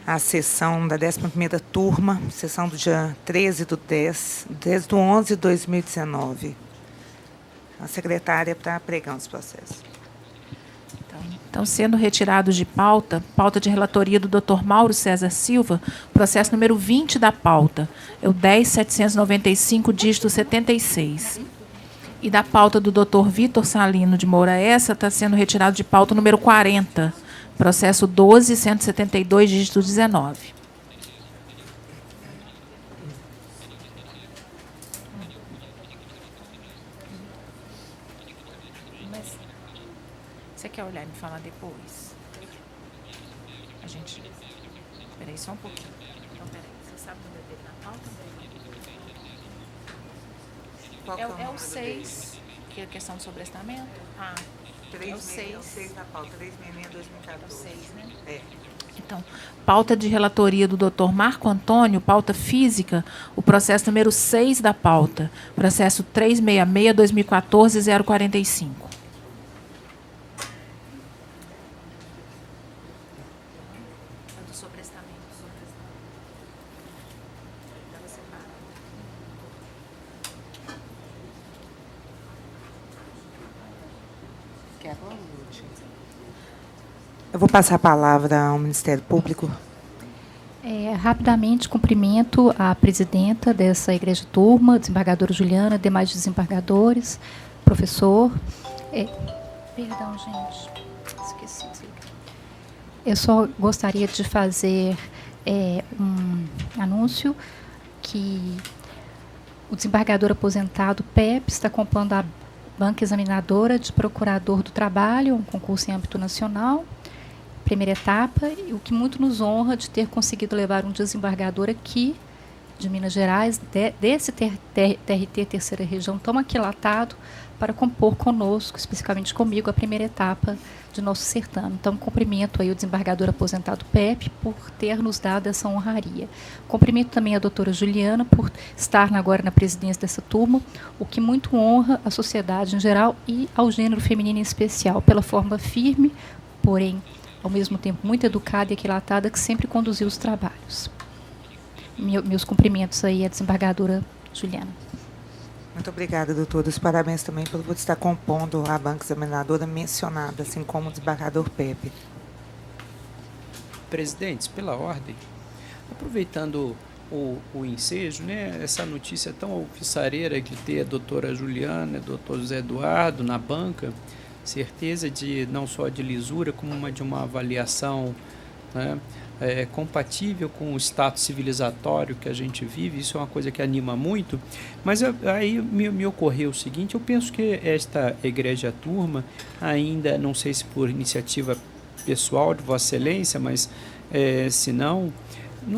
a sessão da 11ª turma, sessão do dia 13/10, 11/2019. A secretária para pregar os processos. Então, sendo retirados de pauta de relatoria do Dr. Mauro César Silva, processo número 20 da pauta, é o 10.795, dígito 76. E da pauta do Dr. Vitor Salino de Moura Essa, está sendo retirado de pauta o número 40, processo 12.172, dígito 19. Você quer olhar e me falar depois? A gente... Espera aí só um pouquinho. Então, espera aí. Você sabe o número dele na pauta? É o 6, que é a questão do sobrestamento. Ah, é o 6. É o 6 da pauta, 366/2014. É o 6, né? É. Então, pauta de relatoria do Dr. Marco Antônio, pauta física, o processo número 6 da pauta, processo 366/2014-045. Eu vou passar a palavra ao Ministério Público. Rapidamente, cumprimento a presidenta dessa igreja turma, desembargadora Juliana, demais desembargadores, professor. Perdão, gente, esqueci de desligar. Eu só gostaria de fazer um anúncio que o desembargador aposentado Pepe está compondo a banca examinadora de procurador do trabalho, um concurso em âmbito nacional, primeira etapa, o que muito nos honra de ter conseguido levar um desembargador aqui, de Minas Gerais, desse TRT, terceira região, tão aquilatado, para compor conosco, especificamente comigo, a primeira etapa de nosso certame. Então, cumprimento aí o desembargador aposentado Pepe por ter nos dado essa honraria. Cumprimento também a doutora Juliana por estar agora na presidência dessa turma, o que muito honra a sociedade em geral e ao gênero feminino em especial, pela forma firme, porém, ao mesmo tempo muito educada e aquilatada, que sempre conduziu os trabalhos. Meus cumprimentos aí à desembargadora Juliana. Muito obrigada, doutora. Os parabéns também por você estar compondo a banca examinadora mencionada, assim como o desembargador Pepe. Presidentes, pela ordem, aproveitando o ensejo, né, essa notícia tão alvissareira de ter a doutora Juliana e o doutor José Eduardo na banca, certeza de não só de lisura, como de uma avaliação, né, compatível com o status civilizatório que a gente vive. Isso é uma coisa que anima muito, mas aí me ocorreu o seguinte: eu penso que esta egrégia turma, ainda, não sei se por iniciativa pessoal de Vossa Excelência, mas se não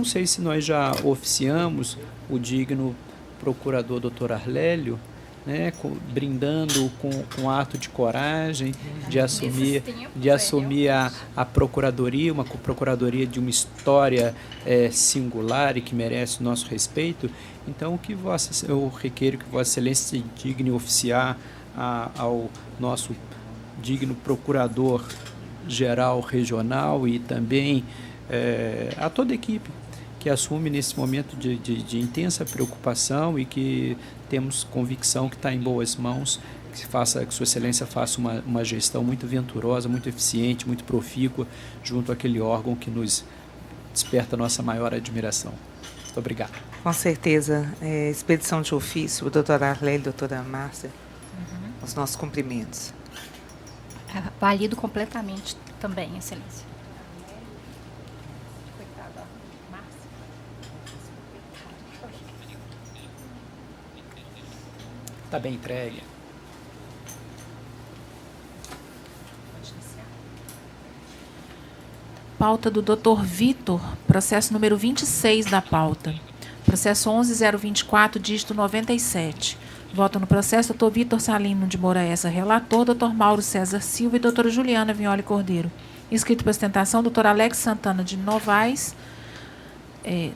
sei se nós já oficiamos o digno procurador doutor Arlélio, né, brindando com ato de coragem de assumir a procuradoria, uma procuradoria de uma história singular e que merece o nosso respeito. Então, eu requeiro que Vossa Excelência se digne oficiar ao nosso digno procurador-geral regional e também a toda a equipe que assume nesse momento de intensa preocupação e que temos convicção que está em boas mãos, que Sua Excelência faça uma gestão muito venturosa, muito eficiente, muito profícua, junto àquele órgão que nos desperta a nossa maior admiração. Muito obrigado. Com certeza. Expedição de ofício, doutora Arlélio, doutora Márcia, os nossos cumprimentos. Valido completamente também, Excelência. Está bem entregue. Pauta do Dr. Vitor, processo número 26 da pauta. Processo 11.024, dígito 97. Voto no processo Dr. Vitor Salino de Moura Essa, relator, Dr. Mauro César Silva e doutora Juliana Vignoli Cordeiro. Inscrito para ostentação, Dr. Alex Santana de Novaes.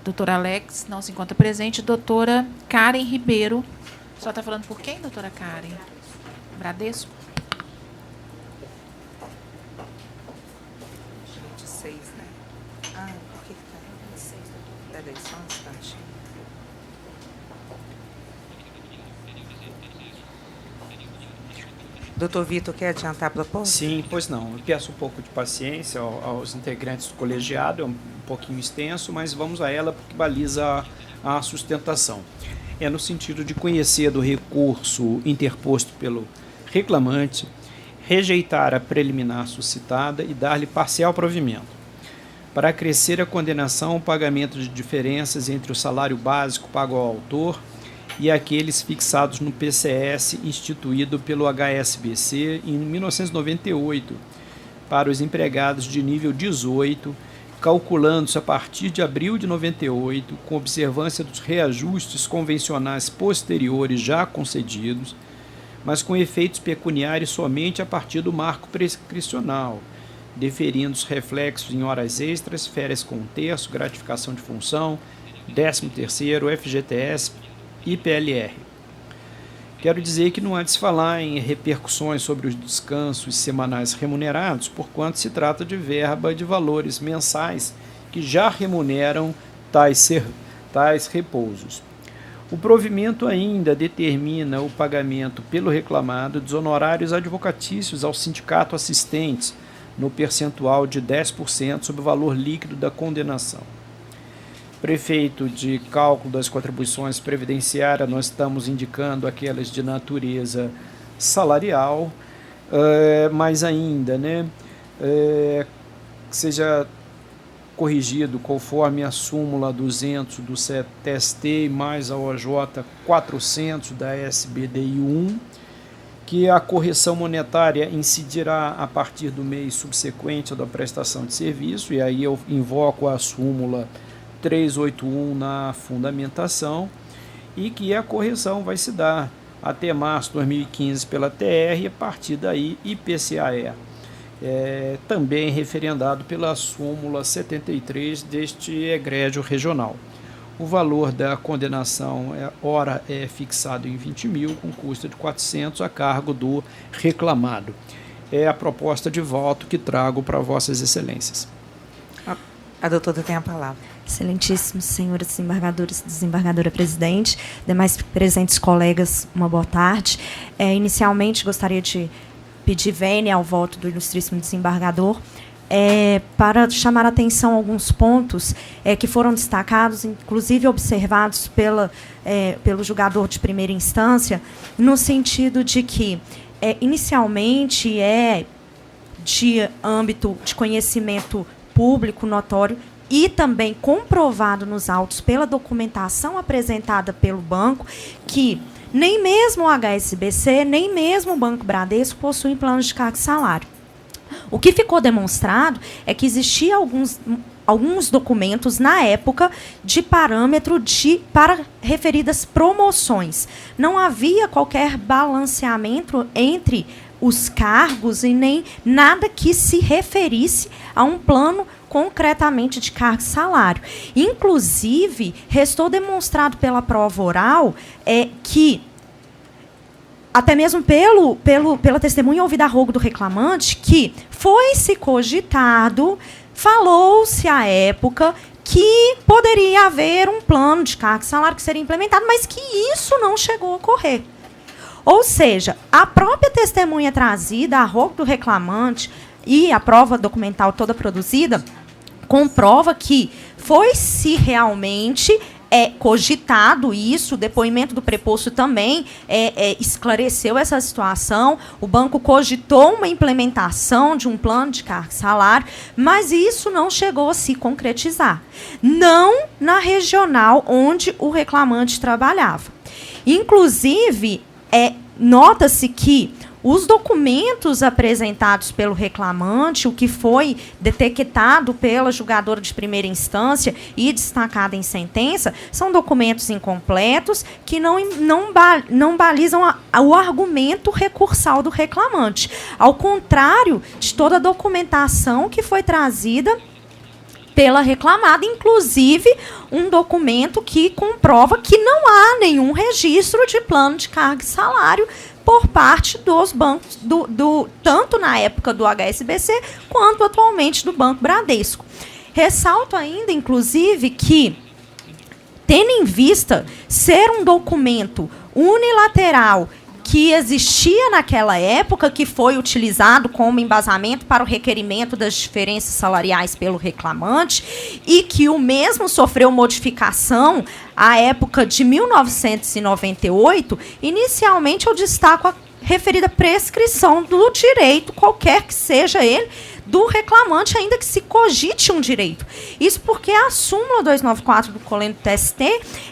Doutor Alex não se encontra presente. Doutora Karen Ribeiro. Só está falando por quem, doutora Karen? Bradesco? 26, né? Por que está? Peraí, só um instante. Doutor Vitor, quer adiantar a proposta? Sim, pois não. Eu peço um pouco de paciência aos integrantes do colegiado, é um pouquinho extenso, mas vamos a ela porque baliza a sustentação. É no sentido de conhecer do recurso interposto pelo reclamante, rejeitar a preliminar suscitada e dar-lhe parcial provimento. Para acrescer a condenação ao pagamento de diferenças entre o salário básico pago ao autor e aqueles fixados no PCS instituído pelo HSBC em 1998 para os empregados de nível 18, calculando-se a partir de abril de 98, com observância dos reajustes convencionais posteriores já concedidos, mas com efeitos pecuniários somente a partir do marco prescricional, deferindo os reflexos em horas extras, férias com um terço, gratificação de função, 13º, FGTS e PLR. Quero dizer que não há de se falar em repercussões sobre os descansos semanais remunerados, porquanto se trata de verba de valores mensais que já remuneram tais repousos. O provimento ainda determina o pagamento pelo reclamado dos honorários advocatícios ao sindicato assistentes, no percentual de 10% sobre o valor líquido da condenação. Prefeito de cálculo das contribuições previdenciárias, nós estamos indicando aquelas de natureza salarial, mas ainda, seja corrigido conforme a súmula 200 do TST mais a OJ 400 da SBDI 1, que a correção monetária incidirá a partir do mês subsequente da prestação de serviço, e aí eu invoco a súmula 381 na fundamentação, e que a correção vai se dar até março de 2015 pela TR e a partir daí IPCAE, também referendado pela súmula 73 deste egrégio regional. O valor da condenação ora é fixado em 20 mil, com custo de 400 a cargo do reclamado. É a proposta de voto que trago para vossas excelências. A doutora tem a palavra. Excelentíssimos senhores desembargadores, desembargadora presidente, demais presentes colegas, uma boa tarde. Inicialmente, gostaria de pedir vênia ao voto do ilustríssimo desembargador, para chamar a atenção a alguns pontos que foram destacados, inclusive observados pelo julgador de primeira instância, no sentido de que, inicialmente, de âmbito de conhecimento público, notório, e também comprovado nos autos pela documentação apresentada pelo banco, que nem mesmo o HSBC, nem mesmo o Banco Bradesco possuem planos de cargo e salário. O que ficou demonstrado é que existia alguns documentos na época de parâmetro para referidas promoções. Não havia qualquer balanceamento entre os cargos e nem nada que se referisse a um plano concretamente de cargo e salário. Inclusive, restou demonstrado pela prova oral que, até mesmo pela testemunha ouvida a rogo do reclamante, que foi-se cogitado, falou-se à época que poderia haver um plano de cargo e salário que seria implementado, mas que isso não chegou a ocorrer. Ou seja, a própria testemunha trazida a rogo do reclamante e a prova documental toda produzida comprova que foi-se realmente cogitado isso, o depoimento do preposto também esclareceu essa situação, o banco cogitou uma implementação de um plano de cargo e salário, mas isso não chegou a se concretizar. Não na regional onde o reclamante trabalhava. Inclusive, nota-se que os documentos apresentados pelo reclamante, o que foi detectado pela julgadora de primeira instância e destacado em sentença, são documentos incompletos que não balizam o argumento recursal do reclamante. Ao contrário de toda a documentação que foi trazida pela reclamada, inclusive um documento que comprova que não há nenhum registro de plano de cargo e salário por parte dos bancos, tanto na época do HSBC, quanto atualmente do Banco Bradesco. Ressalto ainda, inclusive, que tendo em vista ser um documento unilateral que existia naquela época, que foi utilizado como embasamento para o requerimento das diferenças salariais pelo reclamante, e que o mesmo sofreu modificação à época de 1998, inicialmente eu destaco a referida prescrição do direito, qualquer que seja ele, do reclamante, ainda que se cogite um direito. Isso porque a súmula 294 do Colênio do TST,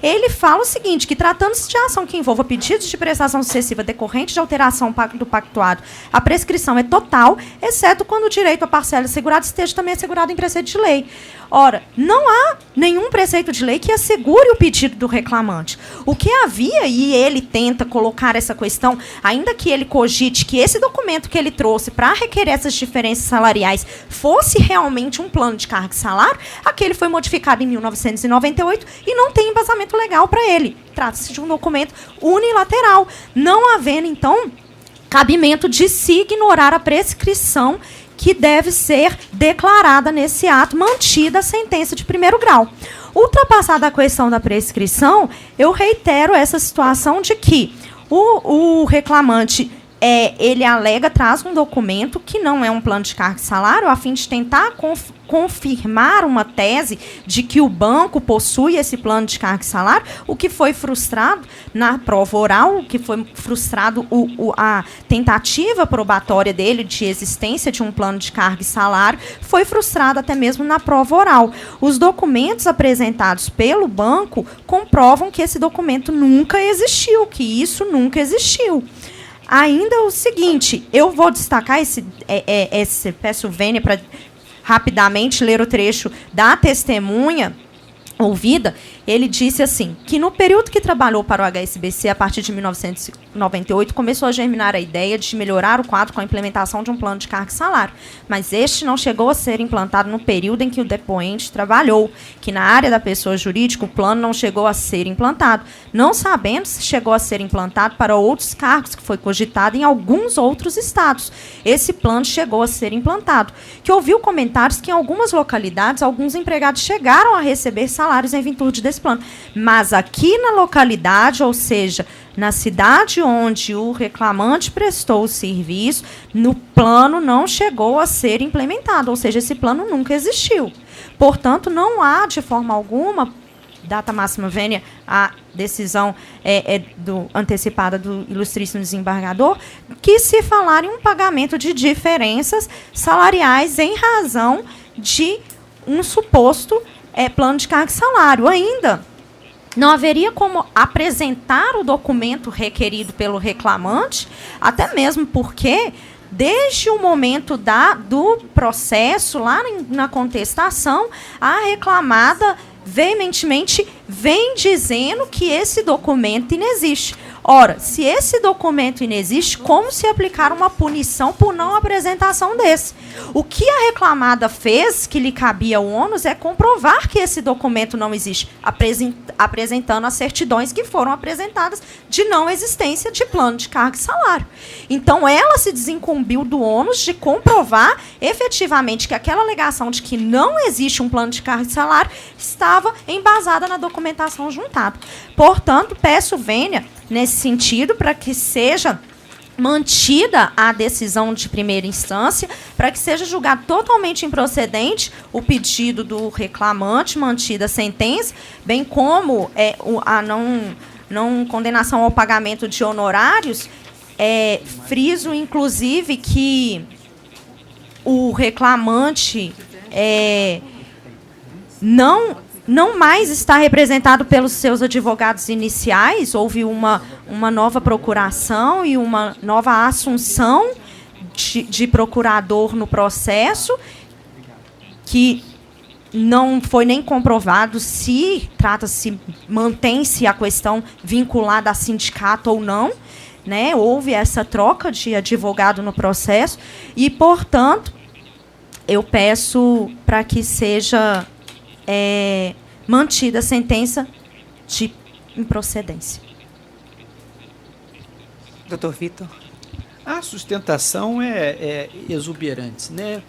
ele fala o seguinte, que tratando-se de ação que envolva pedidos de prestação sucessiva decorrente de alteração do pactuado, a prescrição é total, exceto quando o direito à parcela assegurada esteja também assegurado em preceito de lei. Ora, não há nenhum preceito de lei que assegure o pedido do reclamante. O que havia, e ele tenta colocar essa questão, ainda que ele cogite que esse documento que ele trouxe para requerer essas diferenças salariais fosse realmente um plano de carga e salário, aquele foi modificado em 1998 e não tem embasamento legal para ele. Trata-se de um documento unilateral, não havendo, então, cabimento de se ignorar a prescrição que deve ser declarada nesse ato, mantida a sentença de primeiro grau. Ultrapassada a questão da prescrição, eu reitero essa situação de que o reclamante ele alega, traz um documento que não é um plano de carga e salário, a fim de tentar confirmar uma tese de que o banco possui esse plano de carga e salário, o que foi frustrado na prova oral, o que foi frustrado a tentativa probatória dele de existência de um plano de carga e salário, foi frustrado até mesmo na prova oral. Os documentos apresentados pelo banco comprovam que esse documento nunca existiu, que isso nunca existiu. Ainda o seguinte, eu vou destacar peço Vênia para rapidamente ler o trecho da testemunha ouvida. Ele disse assim, que no período que trabalhou para o HSBC, a partir de 1998, começou a germinar a ideia de melhorar o quadro com a implementação de um plano de carga e salário, mas este não chegou a ser implantado no período em que o depoente trabalhou, que na área da pessoa jurídica o plano não chegou a ser implantado, não sabendo se chegou a ser implantado para outros cargos, que foi cogitado em alguns outros estados. Esse plano chegou a ser implantado, que ouviu comentários que em algumas localidades alguns empregados chegaram a receber salários em virtude desse plano. Mas aqui na localidade, ou seja, na cidade onde o reclamante prestou o serviço, no plano não chegou a ser implementado, ou seja, esse plano nunca existiu. Portanto, não há de forma alguma, data máxima vênia, a decisão antecipada do ilustríssimo desembargador, que se falar em um pagamento de diferenças salariais em razão de um suposto plano de carga e salário. Ainda não haveria como apresentar o documento requerido pelo reclamante, até mesmo porque, desde o momento do processo, lá na contestação, a reclamada veementemente vem dizendo que esse documento inexiste. Ora, se esse documento inexiste, como se aplicar uma punição por não apresentação desse? O que a reclamada fez, que lhe cabia o ônus, é comprovar que esse documento não existe, apresentando as certidões que foram apresentadas de não existência de plano de carga e salário. Então, ela se desincumbiu do ônus de comprovar efetivamente que aquela alegação de que não existe um plano de carga e salário estava embasada na documentação juntada. Portanto, peço vênia, nesse sentido, para que seja mantida a decisão de primeira instância, para que seja julgado totalmente improcedente o pedido do reclamante, mantida a sentença, bem como a não condenação ao pagamento de honorários. Friso, inclusive, que o reclamante não mais está representado pelos seus advogados iniciais, houve uma nova procuração e uma nova assunção de procurador no processo, que não foi nem comprovado se mantém-se a questão vinculada a sindicato ou não, né? Houve essa troca de advogado no processo e, portanto, eu peço para que seja mantida a sentença de improcedência. Doutor Vitor. A sustentação é exuberante, né?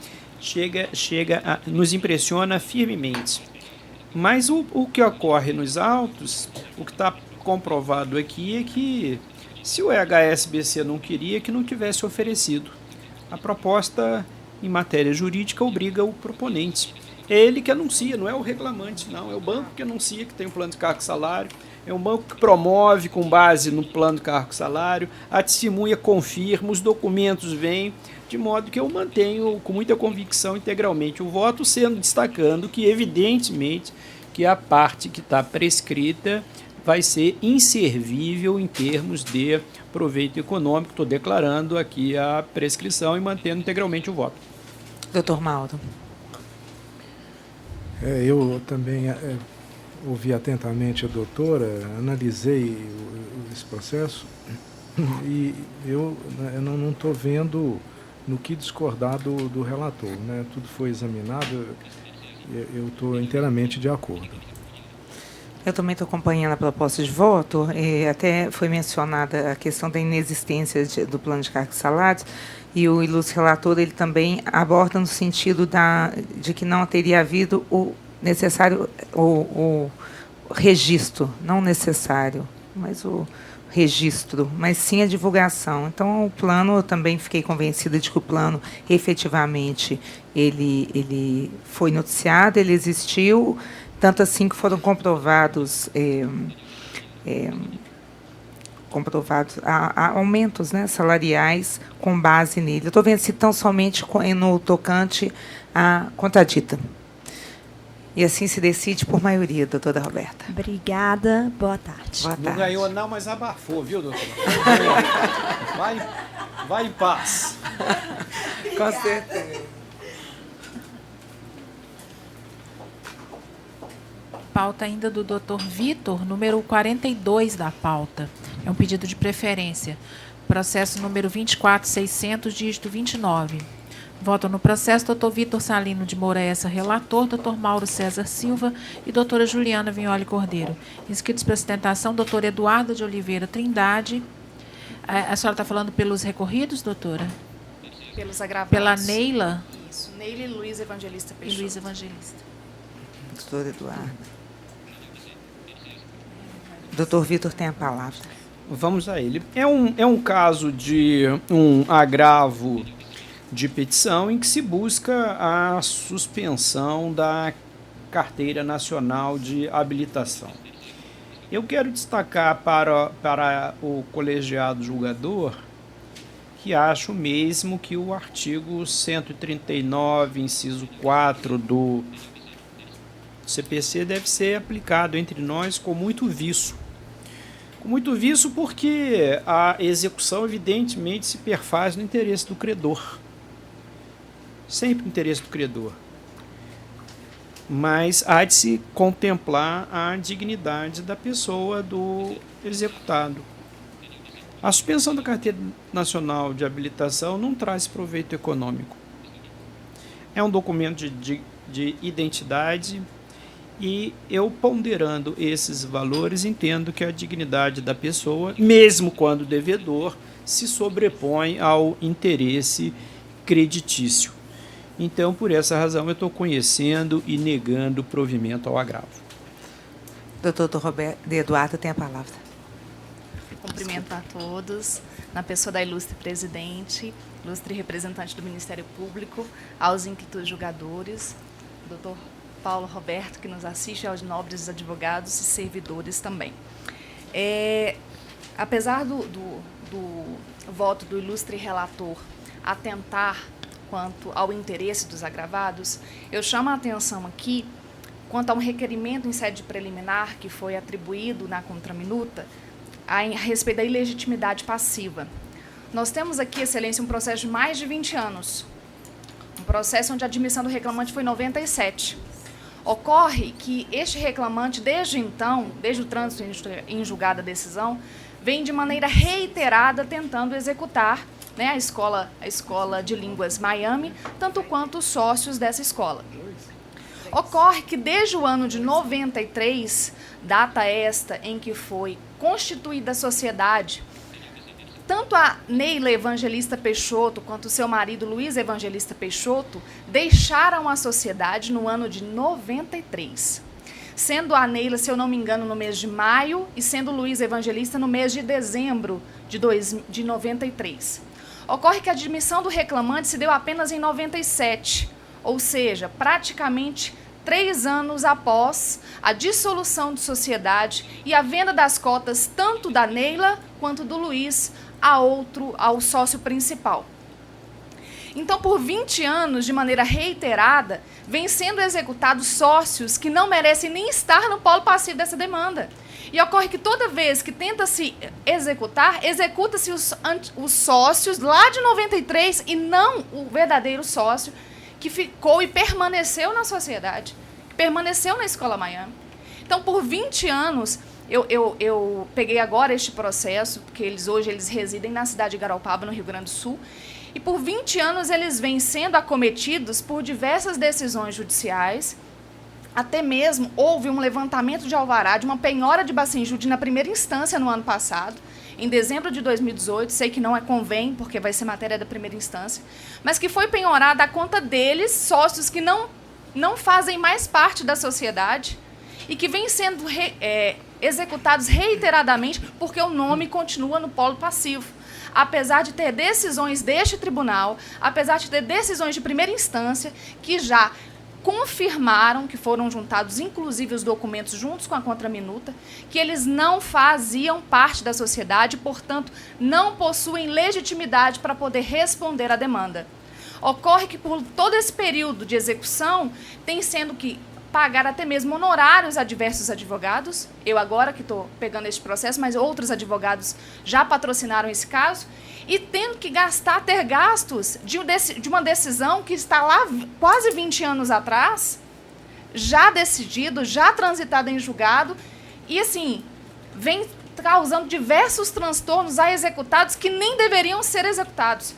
Nos impressiona firmemente. Mas o que ocorre nos autos, o que está comprovado aqui é que se o EHSBC não queria, que não tivesse oferecido. A proposta em matéria jurídica obriga o proponente. É ele que anuncia, não é o reclamante, não. É o banco que anuncia que tem um plano de cargo e salário, é um banco que promove com base no plano de cargo e salário, a testemunha confirma, os documentos vêm, de modo que eu mantenho com muita convicção integralmente o voto, sendo destacando que, evidentemente, que a parte que está prescrita vai ser inservível em termos de proveito econômico. Estou declarando aqui a prescrição e mantendo integralmente o voto. Doutor Mauro. Eu também ouvi atentamente a doutora, analisei esse processo e eu não estou vendo no que discordar do relator, né? Tudo foi examinado, eu estou inteiramente de acordo. Eu também estou acompanhando a proposta de voto, até foi mencionada a questão da inexistência do plano de cargos e salários, e o ilustre relator ele também aborda no sentido de que não teria havido o necessário, o registro, não necessário, mas o registro, mas sim a divulgação. Então, o plano, eu também fiquei convencida de que o plano, efetivamente, ele foi noticiado, ele existiu, tanto assim que foram comprovados aumentos, né, salariais com base nele. Eu estou vendo se tão somente no tocante à contradita. E assim se decide por maioria, doutora Roberta. Obrigada, boa tarde. Boa tarde. Não ganhou não, mas abafou, viu, doutora? Vai em paz. Com certeza. Pauta ainda do Dr. Vitor, número 42 da pauta. É um pedido de preferência. Processo número 24600, dígito 29. Votam no processo Dr. Vitor Salino de Moraes, relator, Dr. Mauro César Silva e doutora Juliana Vignoli Cordeiro. Inscritos para sustentação, doutor Eduardo de Oliveira Trindade. A senhora está falando pelos recorridos, doutora? Pelos agravados. Pela Neila? Isso, Neila e Luiz Evangelista E Peixoto. Luiz Evangelista. Doutor Eduardo. Doutor Vitor tem a palavra. Vamos a ele. É um caso de um agravo de petição em que se busca a suspensão da Carteira Nacional de Habilitação. Eu quero destacar para o colegiado julgador que acho mesmo que o artigo 139, inciso 4 do CPC deve ser aplicado entre nós com muito viço. Com muito viço porque a execução evidentemente se perfaz no interesse do credor. Sempre no interesse do credor. Mas há de se contemplar a dignidade da pessoa do executado. A suspensão da Carteira Nacional de Habilitação não traz proveito econômico. É um documento de identidade e eu, ponderando esses valores, entendo que a dignidade da pessoa, mesmo quando devedor, se sobrepõe ao interesse creditício. Então, por essa razão, eu estou conhecendo e negando provimento ao agravo. Doutor Roberto Eduardo tem a palavra. Cumprimento a todos, na pessoa da ilustre presidente, ilustre representante do Ministério Público, aos inquietos julgadores, doutor Paulo Roberto, que nos assiste, aos nobres advogados e servidores também. Apesar do voto do ilustre relator atentar quanto ao interesse dos agravados, eu chamo a atenção aqui quanto a um requerimento em sede preliminar que foi atribuído na contraminuta a respeito da ilegitimidade passiva. Nós temos aqui, Excelência, um processo de mais de 20 anos, um processo onde a admissão do reclamante foi em 97. Ocorre que este reclamante, desde então, desde o trânsito em julgada decisão, vem de maneira reiterada tentando executar, né, a escola de línguas Miami, tanto quanto os sócios dessa escola. Ocorre que desde o ano de 93, data esta em que foi constituída a sociedade, tanto a Neila Evangelista Peixoto quanto seu marido Luiz Evangelista Peixoto deixaram a sociedade no ano de 93. sendo a Neila, se eu não me engano, no mês de maio e sendo o Luiz Evangelista no mês de dezembro de 93. Ocorre que a admissão do reclamante se deu apenas em 97, ou seja, praticamente 3 anos após a dissolução de sociedade e a venda das cotas tanto da Neila quanto do Luiz ao sócio principal. Então, por 20 anos, de maneira reiterada, vem sendo executados sócios que não merecem nem estar no polo passivo dessa demanda. E ocorre que toda vez que tenta-se executar, executa-se os sócios lá de 93 e não o verdadeiro sócio que ficou e permaneceu na sociedade, que permaneceu na Escola Miami. Então, por 20 anos, eu peguei agora este processo, porque hoje eles residem na cidade de Garopaba, no Rio Grande do Sul, e por 20 anos eles vêm sendo acometidos por diversas decisões judiciais. Até mesmo houve um levantamento de alvará de uma penhora de Bacenjude na primeira instância no ano passado, em dezembro de 2018, sei que não convém, porque vai ser matéria da primeira instância, mas que foi penhorada a conta deles, sócios que não fazem mais parte da sociedade e que vêm sendo executados reiteradamente porque o nome continua no polo passivo. Apesar de ter decisões deste tribunal, apesar de ter decisões de primeira instância que já confirmaram, que foram juntados inclusive os documentos juntos com a contraminuta, que eles não faziam parte da sociedade, portanto, não possuem legitimidade para poder responder à demanda. Ocorre que por todo esse período de execução, tem sendo que pagar até mesmo honorários a diversos advogados. Eu agora que estou pegando este processo, mas outros advogados já patrocinaram esse caso, e tendo que ter gastos de uma decisão que está lá quase 20 anos atrás, já decidido, já transitado em julgado, e assim, vem causando diversos transtornos a executados que nem deveriam ser executados.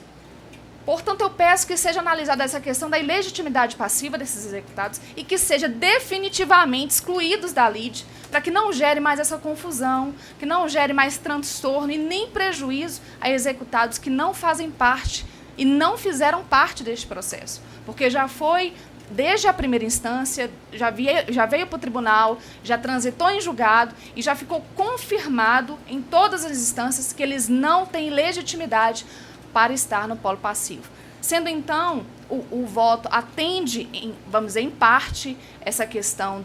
Portanto, eu peço que seja analisada essa questão da ilegitimidade passiva desses executados e que seja definitivamente excluídos da lide, para que não gere mais essa confusão, que não gere mais transtorno e nem prejuízo a executados que não fazem parte e não fizeram parte deste processo. Porque já foi, desde a primeira instância, já veio para o tribunal, já transitou em julgado e já ficou confirmado em todas as instâncias que eles não têm legitimidade para estar no polo passivo. Sendo então, o voto atende, vamos dizer, em parte, essa questão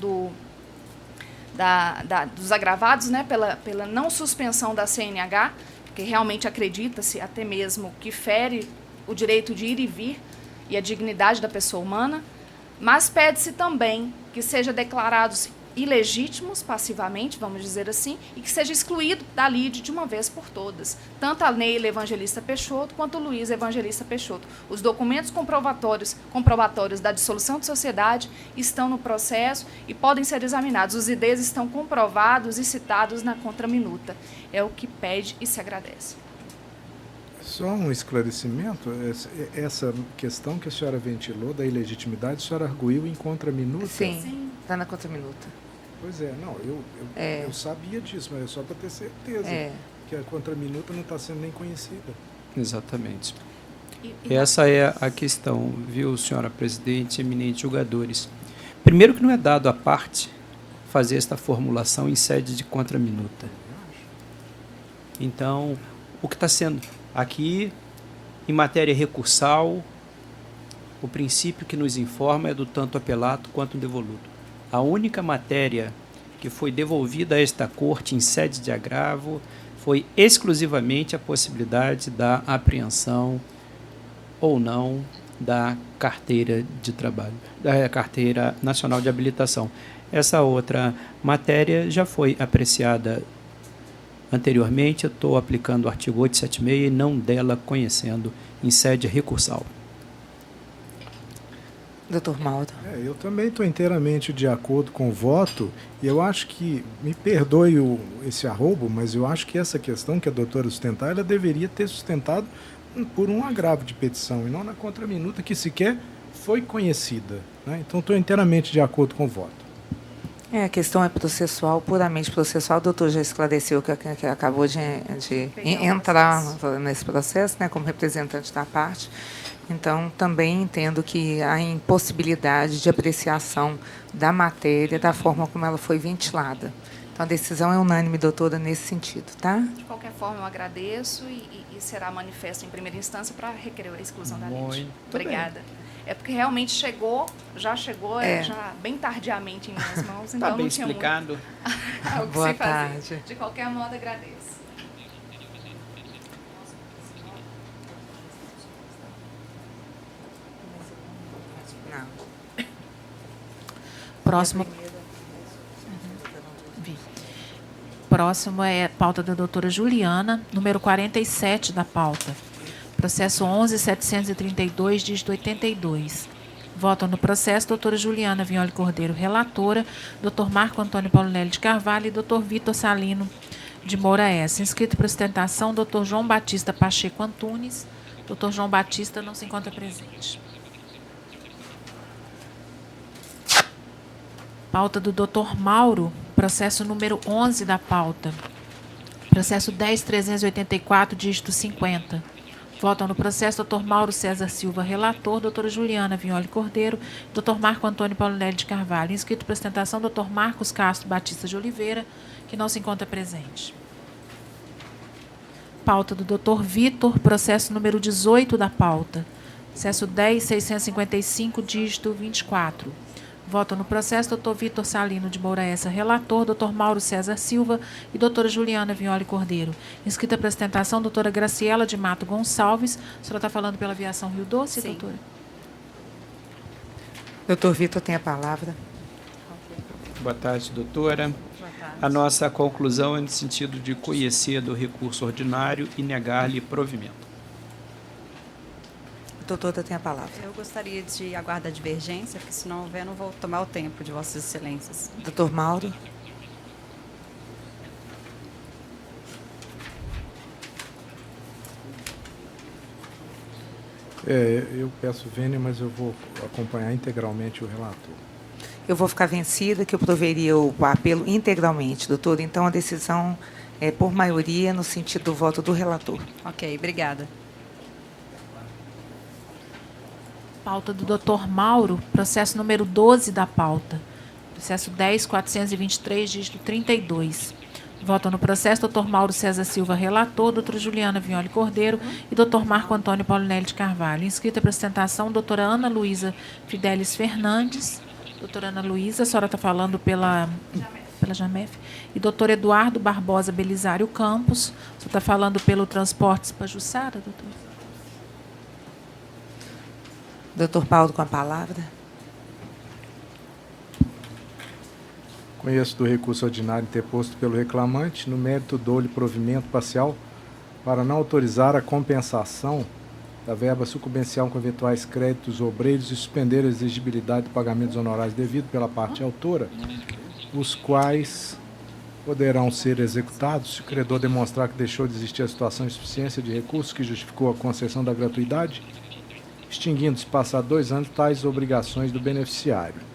dos agravados, né, pela não suspensão da CNH, porque realmente acredita-se até mesmo que fere o direito de ir e vir e a dignidade da pessoa humana, mas pede-se também que sejam declarados ilegítimos passivamente, vamos dizer assim, e que seja excluído da lide de uma vez por todas, tanto a Neila Evangelista Peixoto quanto o Luiz Evangelista Peixoto. Os documentos comprobatórios da dissolução de sociedade estão no processo e podem ser examinados. Os IDs estão comprovados e citados na contraminuta. É o que pede e se agradece. Só um esclarecimento, essa questão que a senhora ventilou da ilegitimidade, a senhora arguiu em contraminuta? Sim, está na contraminuta. Pois é, não, eu sabia disso, mas é só para ter certeza que a contraminuta não está sendo nem conhecida. Exatamente. Essa é a questão, viu, senhora presidente, eminentes julgadores. Primeiro que não é dado à parte fazer esta formulação em sede de contraminuta. Então, o que está sendo aqui, em matéria recursal, o princípio que nos informa é do tanto apelato quanto devoluto. A única matéria que foi devolvida a esta corte em sede de agravo foi exclusivamente a possibilidade da apreensão ou não da carteira de trabalho, da carteira nacional de habilitação. Essa outra matéria já foi apreciada anteriormente, eu estou aplicando o artigo 876 e não dela conhecendo em sede recursal. Doutor Mauro. Eu também estou inteiramente de acordo com o voto, e eu acho que, me perdoe esse arrobo, mas eu acho que essa questão que a doutora sustentar, ela deveria ter sustentado por um agravo de petição, e não na contraminuta que sequer foi conhecida, né? Então estou inteiramente de acordo com o voto. A questão é processual, puramente processual. O doutor já esclareceu que acabou de entrar nesse processo, né, como representante da parte. Então, também entendo que há impossibilidade de apreciação da matéria da forma como ela foi ventilada. Então, a decisão é unânime, doutora, nesse sentido, tá? De qualquer forma, eu agradeço e será manifesto em primeira instância para requerer a exclusão da lente. Muito Obrigada. É porque realmente já chegou já bem tardiamente em minhas mãos, então Está bem não tinha explicado. muito o que Boa se fazer. tarde. De qualquer modo, agradeço. Não. Próximo. Vi. Próximo é a pauta da doutora Juliana, número 47 da pauta. Processo 11.732, dígito 82. Votam no processo doutora Juliana Vignoli Cordeiro, relatora, doutor Marco Antônio Paulinelli de Carvalho e doutor Vitor Salino de Moura S. Inscrito para sustentação, doutor João Batista Pacheco Antunes. Doutor João Batista não se encontra presente. Pauta do doutor Mauro, processo número 11 da pauta. Processo 10.384, dígito 50. Votam no processo doutor Mauro César Silva, relator, doutora Juliana Vignoli Cordeiro, doutor Marco Antônio Paulinelli de Carvalho. Inscrito para sustentação, doutor Marcos Castro Batista de Oliveira, que não se encontra presente. Pauta do doutor Vitor, processo número 18 da pauta. Processo 10.655, dígito 24. Votam no processo doutor Vitor Salino de Moura Essa, relator, doutor Mauro César Silva e doutora Juliana Vignoli Cordeiro. Inscrita para sustentação, doutora Graciela de Mato Gonçalves. A senhora está falando pela Aviação Rio Doce, Sim. doutora? Doutor Vitor tem a palavra. Boa tarde, doutora. A nossa conclusão é no sentido de conhecer do recurso ordinário e negar-lhe provimento. A doutora tem a palavra. Eu gostaria de aguardar a divergência, porque se não houver, não vou tomar o tempo de Vossas Excelências. Doutor Mauro. Eu peço vênia, mas eu vou acompanhar integralmente o relator. Eu vou ficar vencida, que eu proveria o apelo integralmente, doutor. Então, a decisão é por maioria no sentido do voto do relator. Ok, obrigada. Pauta do doutor Mauro, processo número 12 da pauta. Processo 10.423, dígito 32. Votam no processo doutor Mauro César Silva, relator, doutora Juliana Vignoli Cordeiro e doutor Marco Antônio Paulinelli de Carvalho. Inscrita para sustentação, doutora Ana Luísa Fidelis Fernandes. Doutora Ana Luísa, a senhora está falando pela Jamef. E doutor Eduardo Barbosa Belisário Campos. A senhora está falando pelo Transportes Pajuçara, doutor? Doutor Paulo com a palavra. Conheço do recurso ordinário interposto pelo reclamante. No mérito, dou-lhe provimento parcial para não autorizar a compensação da verba sucumbencial com eventuais créditos obreiros e suspender a exigibilidade de pagamentos honorários devido pela parte autora, os quais poderão ser executados se o credor demonstrar que deixou de existir a situação de insuficiência de recursos que justificou a concessão da gratuidade, extinguindo-se passados 2 anos tais obrigações do beneficiário.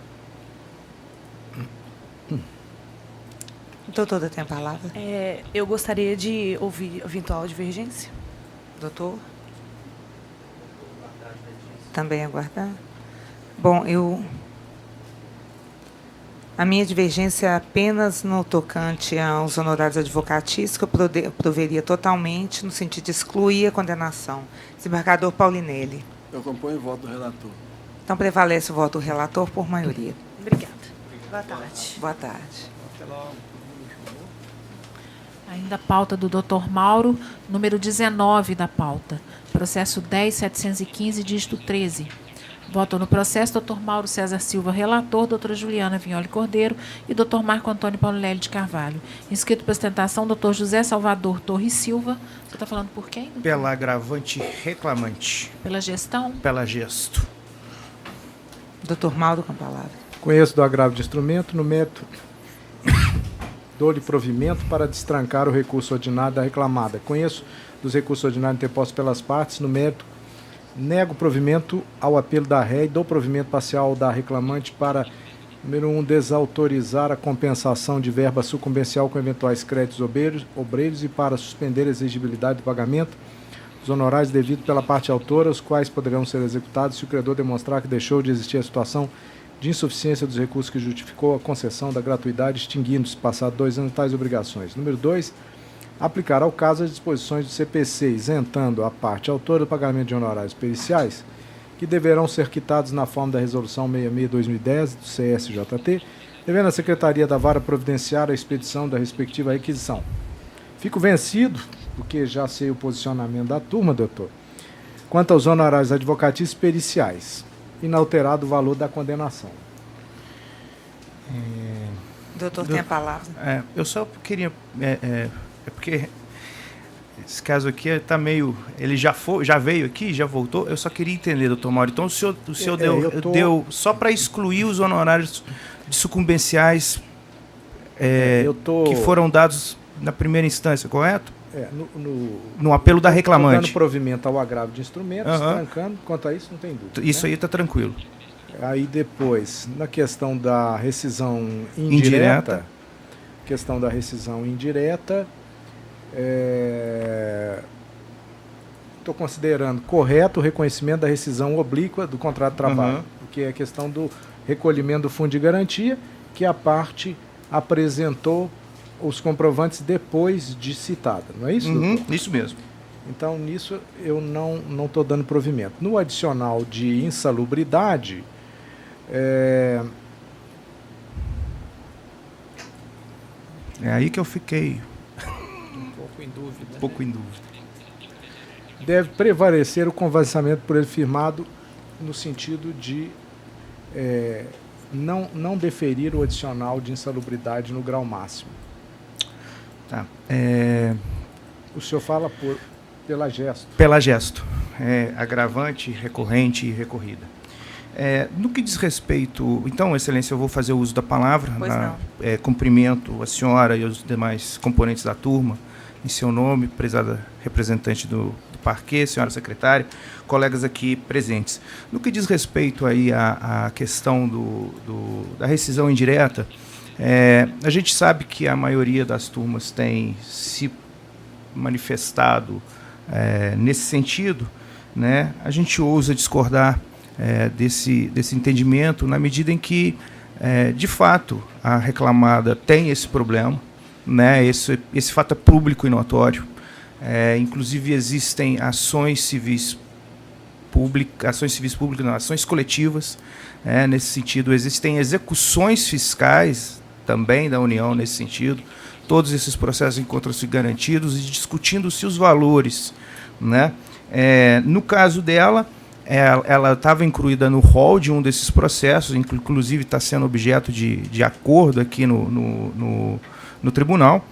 Doutora tem a palavra. Eu gostaria de ouvir eventual divergência. Doutor? Também aguardar? Bom, a minha divergência é apenas no tocante aos honorários advocatícios, que eu proveria totalmente no sentido de excluir a condenação. Desembargador Paulinelli. Eu acompanho o voto do relator. Então, prevalece o voto do relator por maioria. Obrigada. Boa tarde. Boa tarde. Ainda a pauta do doutor Mauro, número 19 da pauta. Processo 10.715, dígito 13. Votam no processo doutor Mauro César Silva, relator, doutora Juliana Vignoli Cordeiro e doutor Marco Antônio Paulinelli de Carvalho. Inscrito para sustentação, doutor José Salvador Torres Silva. Você está falando por quem? Doutor? Pela agravante reclamante. Pela gestão? Pela gesto. Doutor Mauro com a palavra. Conheço do agravo de instrumento. No mérito, dou-lhe provimento para destrancar o recurso ordinário da reclamada. Conheço dos recursos ordinários interpostos pelas partes. No mérito, nego provimento ao apelo da ré e dou provimento parcial da reclamante para, número 1, desautorizar a compensação de verba sucumbencial com eventuais créditos obreiros e para suspender a exigibilidade do pagamento os honorários devidos pela parte autora, os quais poderão ser executados se o credor demonstrar que deixou de existir a situação de insuficiência dos recursos que justificou a concessão da gratuidade, extinguindo-se, passado 2 anos, tais obrigações. Número 2, aplicar ao caso as disposições do CPC, isentando a parte autora do pagamento de honorários periciais, que deverão ser quitados na forma da Resolução 66/2010 do CSJT, devendo a Secretaria da Vara providenciar a expedição da respectiva requisição. Fico vencido, porque já sei o posicionamento da turma, doutor, quanto aos honorários advocatícios periciais, inalterado o valor da condenação. Doutor, tem a palavra. Eu só queria... porque esse caso aqui está meio... Ele já veio aqui, já voltou. Eu só queria entender, doutor Mauro. Então, o senhor deu só para excluir os honorários de sucumbenciais que foram dados na primeira instância, correto? No apelo da reclamante. Dando provimento ao agravo de instrumentos, trancando. Quanto a isso, não tem dúvida. Isso aí está tranquilo. Aí depois, na questão da rescisão indireta. Questão da rescisão indireta, estou considerando correto o reconhecimento da rescisão oblíqua do contrato de trabalho, que é a questão do recolhimento do fundo de garantia, que a parte apresentou os comprovantes depois de citada, não é isso, doutor? Isso mesmo. Então, nisso eu não estou dando provimento. No adicional de insalubridade, é aí que eu fiquei um pouco em dúvida. Deve prevalecer o convencimento por ele firmado no sentido de não deferir o adicional de insalubridade no grau máximo. Tá. O senhor fala pela gesto. Pela gesto. Agravante, recorrente e recorrida. No que diz respeito... Então, Excelência, eu vou fazer uso da palavra. Cumprimento a senhora e os demais componentes da turma, em seu nome, prezada representante do parquê, senhora secretária, colegas aqui presentes. No que diz respeito aí à questão da rescisão indireta, a gente sabe que a maioria das turmas tem se manifestado nesse sentido, né? A gente ousa discordar desse entendimento na medida em que, de fato, a reclamada tem esse problema, né? Esse fato é público e notório. Inclusive, existem ações civis públicas, ações coletivas, nesse sentido. Existem execuções fiscais também da União nesse sentido. Todos esses processos encontram-se garantidos e discutindo-se os valores, né? No caso dela, ela estava incluída no rol de um desses processos, inclusive está sendo objeto de acordo aqui no tribunal,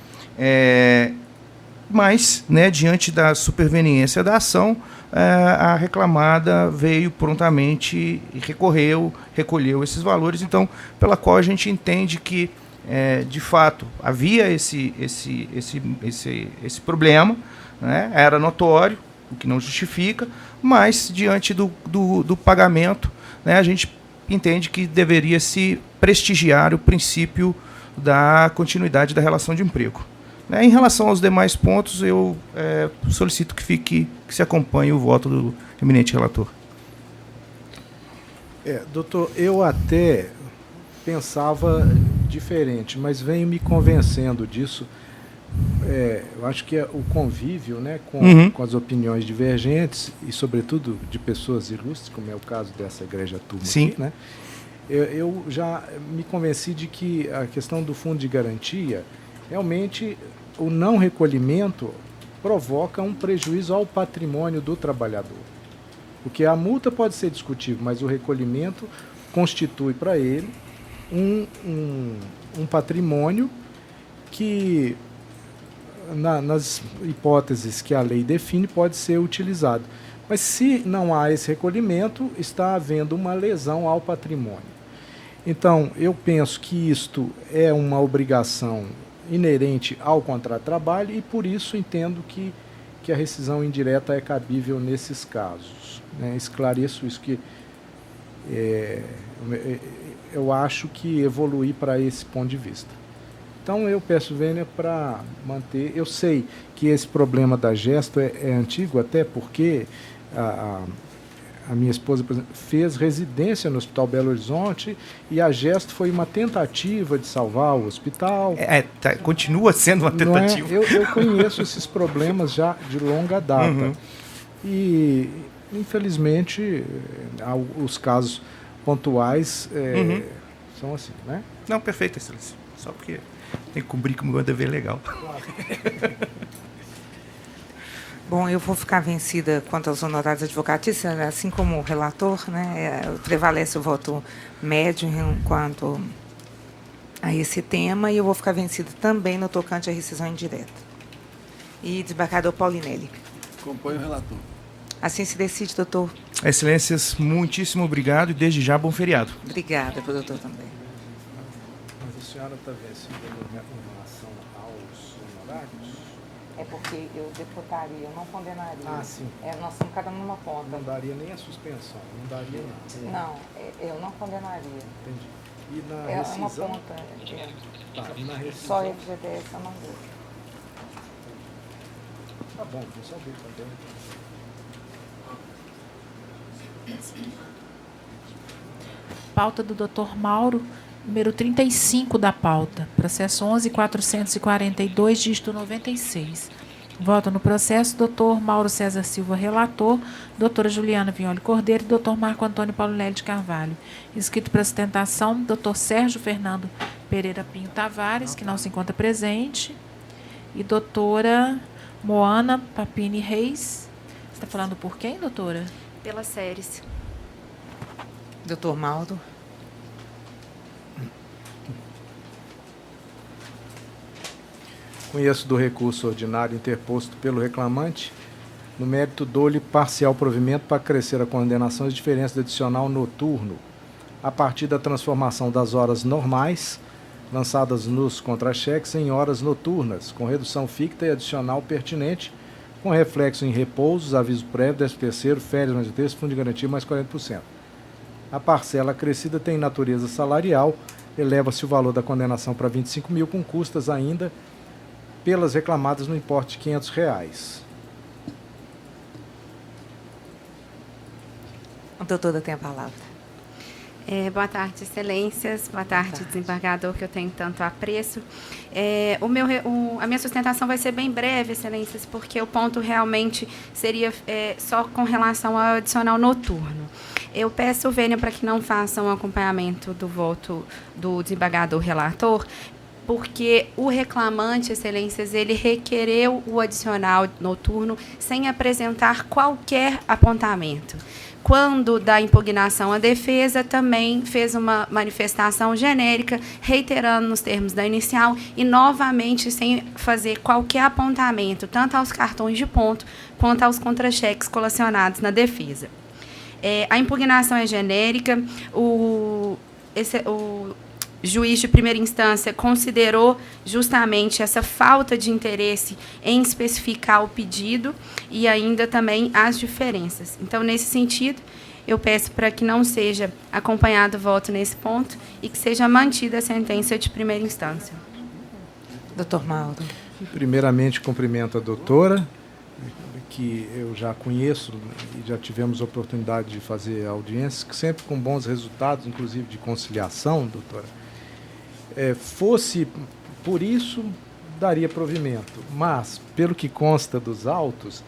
mas, né, diante da superveniência da ação, a reclamada veio prontamente e recolheu esses valores, então, pela qual a gente entende que, de fato, havia esse problema, né, era notório, o que não justifica, mas, diante do pagamento, né, a gente entende que deveria se prestigiar o princípio da continuidade da relação de emprego. Em relação aos demais pontos, eu solicito que se acompanhe o voto do eminente relator. Doutor, eu até pensava diferente, mas venho me convencendo disso. Eu acho que o convívio, né, com as opiniões divergentes e, sobretudo, de pessoas ilustres, como é o caso dessa egrégia turma aqui, né, eu já me convenci de que a questão do fundo de garantia, realmente, o não recolhimento provoca um prejuízo ao patrimônio do trabalhador. Porque a multa pode ser discutível, mas o recolhimento constitui para ele um patrimônio que, nas hipóteses que a lei define, pode ser utilizado. Mas se não há esse recolhimento, está havendo uma lesão ao patrimônio. Então, eu penso que isto é uma obrigação inerente ao contrato de trabalho e, por isso, entendo que a rescisão indireta é cabível nesses casos, né? Esclareço isso, que eu acho que evoluí para esse ponto de vista. Então, eu peço vênia para manter... Eu sei que esse problema da gesto é antigo, até porque a minha esposa, por exemplo, fez residência no Hospital Belo Horizonte e a gesto foi uma tentativa de salvar o hospital. Continua sendo uma tentativa. Eu conheço esses problemas já de longa data. Uhum. E, infelizmente, os casos pontuais são assim, né? Não, perfeito, excelência. Só porque tem que cumprir com o meu dever legal. Bom, eu vou ficar vencida quanto aos honorários advocatícios, assim como o relator, né? Prevalece o voto médio quanto a esse tema, e eu vou ficar vencida também no tocante à rescisão indireta. E desembargador Paulinelli. Acompanho o relator. Assim se decide, doutor. Excelências, muitíssimo obrigado e desde já bom feriado. Obrigada, doutor, também. Mas a senhora está vencida em relação aos honorários? É porque eu deputaria, eu não condenaria. Ah, sim. Nós estamos cada um numa ponta. Não daria nem a suspensão, não daria nada. Não, eu não condenaria. Entendi. E na É rescisão? uma ponta. Tá, e na rescisão? Só FGTS eu não dou. Tá bom, vou saber também. Pauta do Dr. Mauro, número 35 da pauta. Processo 11.442, dígito 96. Voto no processo, Dr. Mauro César Silva, relator, doutora Juliana Vignoli Cordeiro e Dr. Marco Antônio Paulinelli de Carvalho. Inscrito para sustentação, Dr. Sérgio Fernando Pereira Pinho Tavares, que não se encontra presente, e doutora Moana Papini Reis. Você está falando por quem, doutora? Pelas séries. Doutor Mauro. Conheço do recurso ordinário interposto pelo reclamante. No mérito, dou-lhe parcial provimento para acrescer a condenação de diferença adicional noturno, a partir da transformação das horas normais, lançadas nos contra-cheques, em horas noturnas, com redução ficta e adicional pertinente, com reflexo em repousos, aviso prévio, 13º, férias mais de terço, fundo de garantia mais 40%. A parcela acrescida tem natureza salarial, eleva-se o valor da condenação para 25 mil, com custas ainda pelas reclamadas no importe de R$500. A doutora tem a palavra. Boa tarde, excelências. Boa tarde, desembargador, que eu tenho tanto apreço. A minha sustentação vai ser bem breve, excelências, porque o ponto realmente seria só com relação ao adicional noturno. Eu peço vênia para que não façam um acompanhamento do voto do desembargador relator, porque o reclamante, excelências, ele requereu o adicional noturno sem apresentar qualquer apontamento. Quando da impugnação, a defesa também fez uma manifestação genérica, reiterando nos termos da inicial e novamente sem fazer qualquer apontamento, tanto aos cartões de ponto quanto aos contra-cheques colacionados na defesa. A impugnação é genérica, o juiz de primeira instância considerou justamente essa falta de interesse em especificar o pedido e ainda também as diferenças. Então, nesse sentido, eu peço para que não seja acompanhado o voto nesse ponto e que seja mantida a sentença de primeira instância. Doutor Mauro. Primeiramente, cumprimento a doutora, que eu já conheço e já tivemos oportunidade de fazer audiências, sempre com bons resultados, inclusive de conciliação, doutora. Fosse por isso, daria provimento. Mas, pelo que consta dos autos,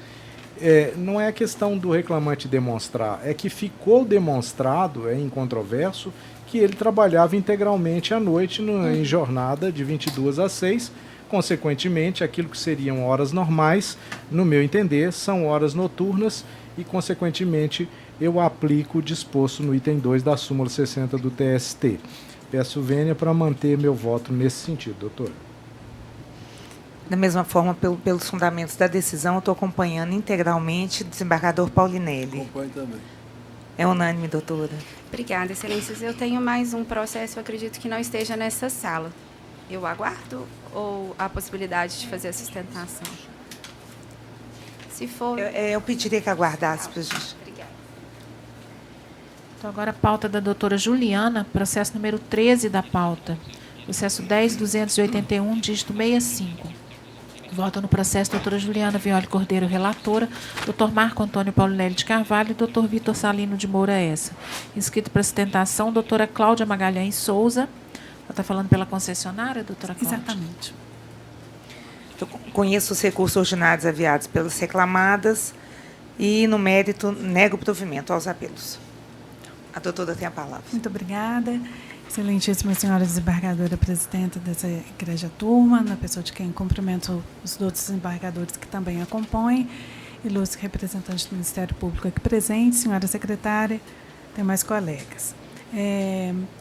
não é a questão do reclamante demonstrar, é que ficou demonstrado, incontroverso, que ele trabalhava integralmente à noite em jornada de 22 às 6. Consequentemente, aquilo que seriam horas normais, no meu entender, são horas noturnas e, consequentemente, eu aplico o disposto no item 2 da súmula 60 do TST. Peço vênia para manter meu voto nesse sentido, doutora. Da mesma forma, pelos fundamentos da decisão, eu estou acompanhando integralmente o desembargador Paulinelli. Acompanho também. É unânime, doutora. Obrigada, excelências. Eu tenho mais um processo, eu acredito que não esteja nessa sala. Eu aguardo ou há possibilidade de fazer a sustentação? Se for... Eu pediria que aguardasse para a gente. Obrigada. Então, agora a pauta da doutora Juliana, processo número 13 da pauta. Processo 10.281, dígito 65. Vota no processo doutora Juliana Violi Cordeiro, relatora, doutor Marco Antônio Paulinelli de Carvalho e doutor Vitor Salino de Moura Essa. Inscrito para sustentação, doutora Cláudia Magalhães Souza. Ela está falando pela concessionária, doutora Cláudia? Exatamente. Eu conheço os recursos ordinários aviados pelas reclamadas e, no mérito, nego o provimento aos apelos. A doutora tem a palavra. Muito obrigada. Excelentíssima senhora desembargadora presidenta dessa igreja turma, na pessoa de quem cumprimento os outros desembargadores que também a compõem, ilustre representante do Ministério Público aqui presente, senhora secretária, demais colegas.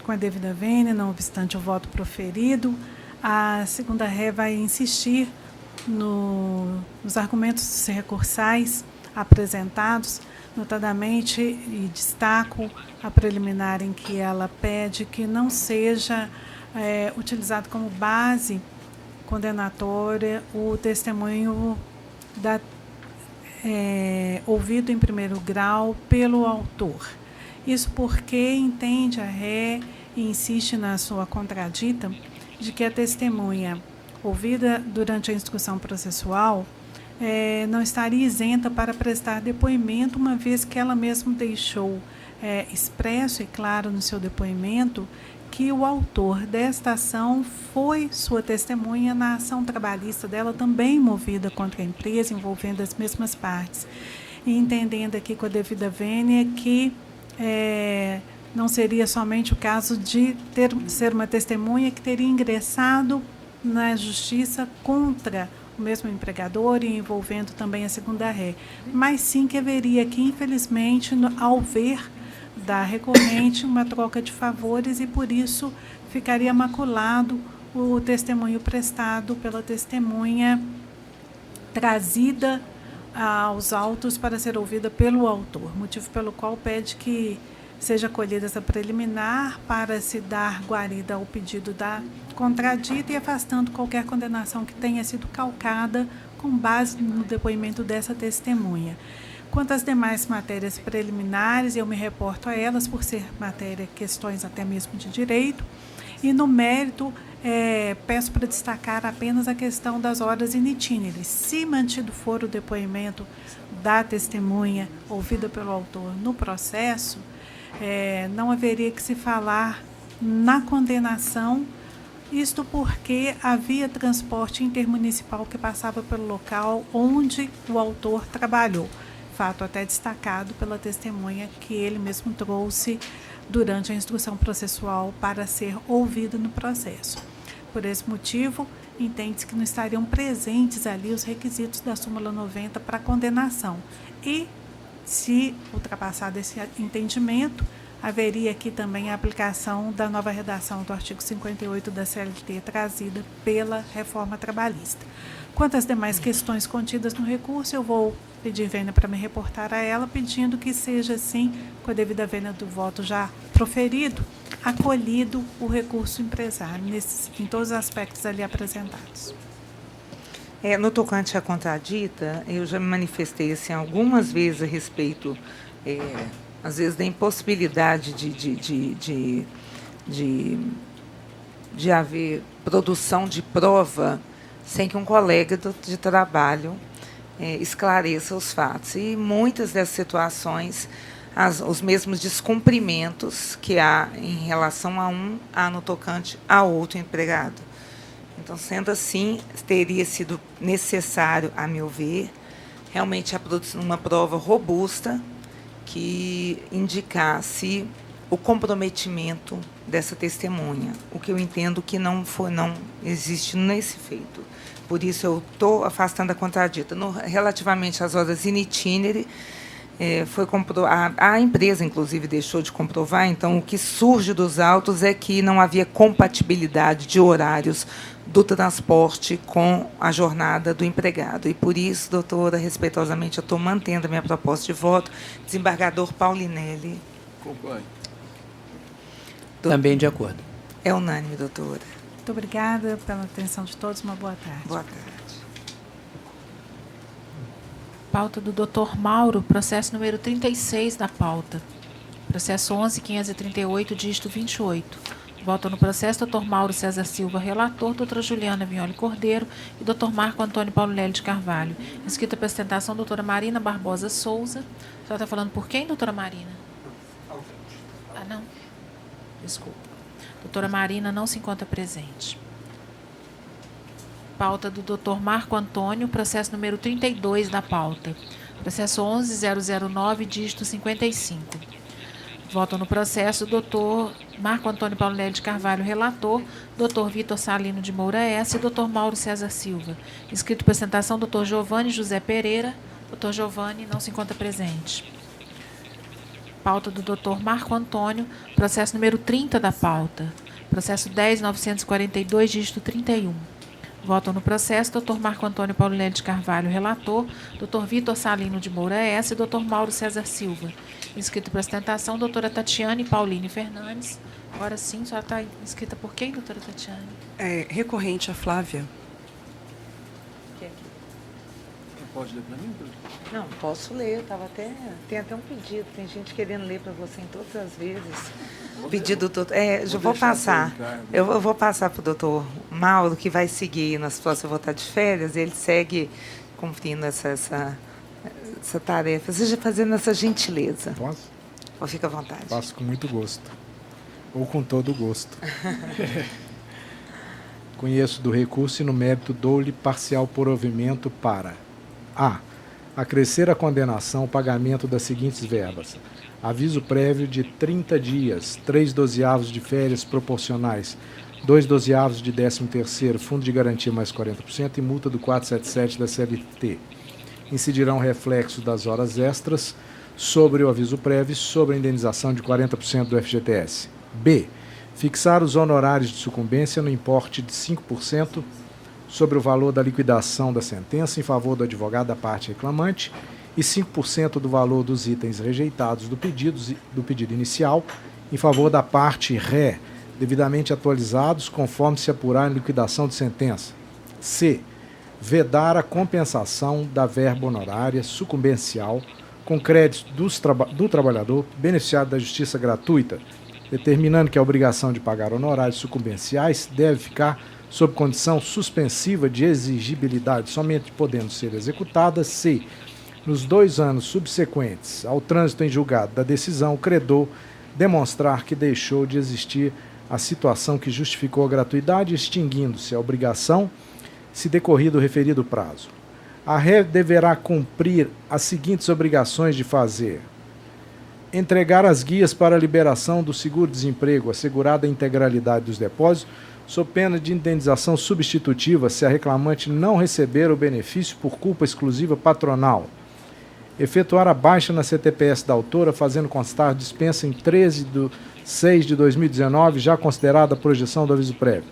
Com a devida vênia, não obstante o voto proferido, a segunda ré vai insistir nos argumentos recursais apresentados, notadamente, e destaco a preliminar em que ela pede que não seja utilizado como base condenatória o testemunho ouvido em primeiro grau pelo autor. Isso porque entende a ré e insiste na sua contradita de que a testemunha ouvida durante a instrução processual não estaria isenta para prestar depoimento, uma vez que ela mesma deixou expresso e claro no seu depoimento que o autor desta ação foi sua testemunha na ação trabalhista dela, também movida contra a empresa, envolvendo as mesmas partes. E entendendo aqui com a devida vênia que não seria somente o caso de ser uma testemunha que teria ingressado na justiça contra o mesmo empregador e envolvendo também a segunda ré, mas sim que haveria aqui, infelizmente, ao ver da recorrente, uma troca de favores e, por isso, ficaria maculado o testemunho prestado pela testemunha trazida aos autos para ser ouvida pelo autor, motivo pelo qual pede que seja acolhida essa preliminar para se dar guarida ao pedido da contradita e afastando qualquer condenação que tenha sido calcada com base no depoimento dessa testemunha. Quanto às demais matérias preliminares, eu me reporto a elas por ser matéria, questões até mesmo de direito, e no mérito peço para destacar apenas a questão das horas in itinere. Se mantido for o depoimento da testemunha ouvida pelo autor no processo, não haveria que se falar na condenação, isto porque havia transporte intermunicipal que passava pelo local onde o autor trabalhou, fato até destacado pela testemunha que ele mesmo trouxe durante a instrução processual para ser ouvido no processo. Por esse motivo, entende-se que não estariam presentes ali os requisitos da súmula 90 para condenação e, se ultrapassado esse entendimento, haveria aqui também a aplicação da nova redação do artigo 58 da CLT trazida pela reforma trabalhista. Quanto às demais questões contidas no recurso, eu vou pedir vênia para me reportar a ela, pedindo que seja, assim, com a devida vênia do voto já proferido, acolhido o recurso empresário, em todos os aspectos ali apresentados. No tocante à contradita, eu já me manifestei assim, algumas vezes a respeito, às vezes, da impossibilidade de haver produção de prova sem que um colega de trabalho esclareça os fatos. E muitas dessas situações, os mesmos descumprimentos que há em relação a um, há no tocante a outro empregado. Então, sendo assim, teria sido necessário, a meu ver, realmente a produção de uma prova robusta que indicasse o comprometimento dessa testemunha, o que eu entendo que não existe nesse feito. Por isso, eu estou afastando a contradita. Relativamente às horas in itinere, a empresa, inclusive, deixou de comprovar, então, o que surge dos autos é que não havia compatibilidade de horários do transporte com a jornada do empregado. E, por isso, doutora, respeitosamente, eu estou mantendo a minha proposta de voto. Desembargador Paulinelli. Concordo. Também de acordo. É unânime, doutora. Muito obrigada pela atenção de todos. Uma boa tarde. Boa tarde. Pauta do Dr. Mauro, processo número 36 da pauta. Processo 11.538, dígito 28. Voto no processo, doutor Mauro César Silva, relator, doutora Juliana Vignoli Cordeiro e doutor Marco Antônio Paulo Lélio de Carvalho. Inscrita para apresentação, doutora Marina Barbosa Souza. A senhora está falando por quem, doutora Marina? Ah, não. Desculpa. Doutora Marina não se encontra presente. Pauta do doutor Marco Antônio, processo número 32 da pauta. Processo 11.009, dígito 55. Voto no processo, doutor Marco Antônio Paulo Lélio de Carvalho, relator, doutor Vitor Salino de Moura S. e doutor Mauro César Silva. Inscrito para apresentação, doutor Giovanni José Pereira. Doutor Giovanni não se encontra presente. Pauta do doutor Marco Antônio, processo número 30 da pauta. Processo 10.942, dígito 31. Voto no processo, doutor Marco Antônio Paulo Lélio de Carvalho, relator, doutor Vitor Salino de Moura S. e doutor Mauro César Silva. Inscrito para apresentação, doutora Tatiane Pauline Fernandes. Agora sim, a senhora está inscrita por quem, doutora Tatiane? Recorrente a Flávia. Pode ler para mim? Não, posso ler. Tem até um pedido. Tem gente querendo ler para você em todas as vezes. O pedido do doutor. Eu vou passar. Eu vou passar para o doutor Mauro, que vai seguir nas próximas. Eu vou estar de férias. Ele segue cumprindo essa tarefa. Seja fazendo essa gentileza. Posso? Fica à vontade. Faço com muito gosto. Ou com todo gosto. Conheço do recurso e no mérito dou-lhe parcial provimento para a. Acrescer a condenação o pagamento das seguintes verbas. Aviso prévio de 30 dias, 3/12 de férias proporcionais, 2/12 de 13º, fundo de garantia mais 40% e multa do 477 da CLT. Incidirão reflexo das horas extras sobre o aviso prévio e sobre a indenização de 40% do FGTS. B. Fixar os honorários de sucumbência no importe de 5% sobre o valor da liquidação da sentença em favor do advogado da parte reclamante e 5% do valor dos itens rejeitados do pedido inicial em favor da parte ré, devidamente atualizados conforme se apurar em liquidação de sentença. C. Vedar a compensação da verba honorária sucumbencial com crédito do trabalhador beneficiário da justiça gratuita, determinando que a obrigação de pagar honorários sucumbenciais deve ficar sob condição suspensiva de exigibilidade, somente podendo ser executada se, nos 2 anos subsequentes ao trânsito em julgado da decisão, o credor demonstrar que deixou de existir a situação que justificou a gratuidade, extinguindo-se a obrigação se decorrido o referido prazo. A ré deverá cumprir as seguintes obrigações de fazer: entregar as guias para a liberação do seguro-desemprego, assegurada a integralidade dos depósitos, sob pena de indenização substitutiva se a reclamante não receber o benefício por culpa exclusiva patronal. Efetuar a baixa na CTPS da autora, fazendo constar dispensa em 13/6/2019, já considerada a projeção do aviso prévio.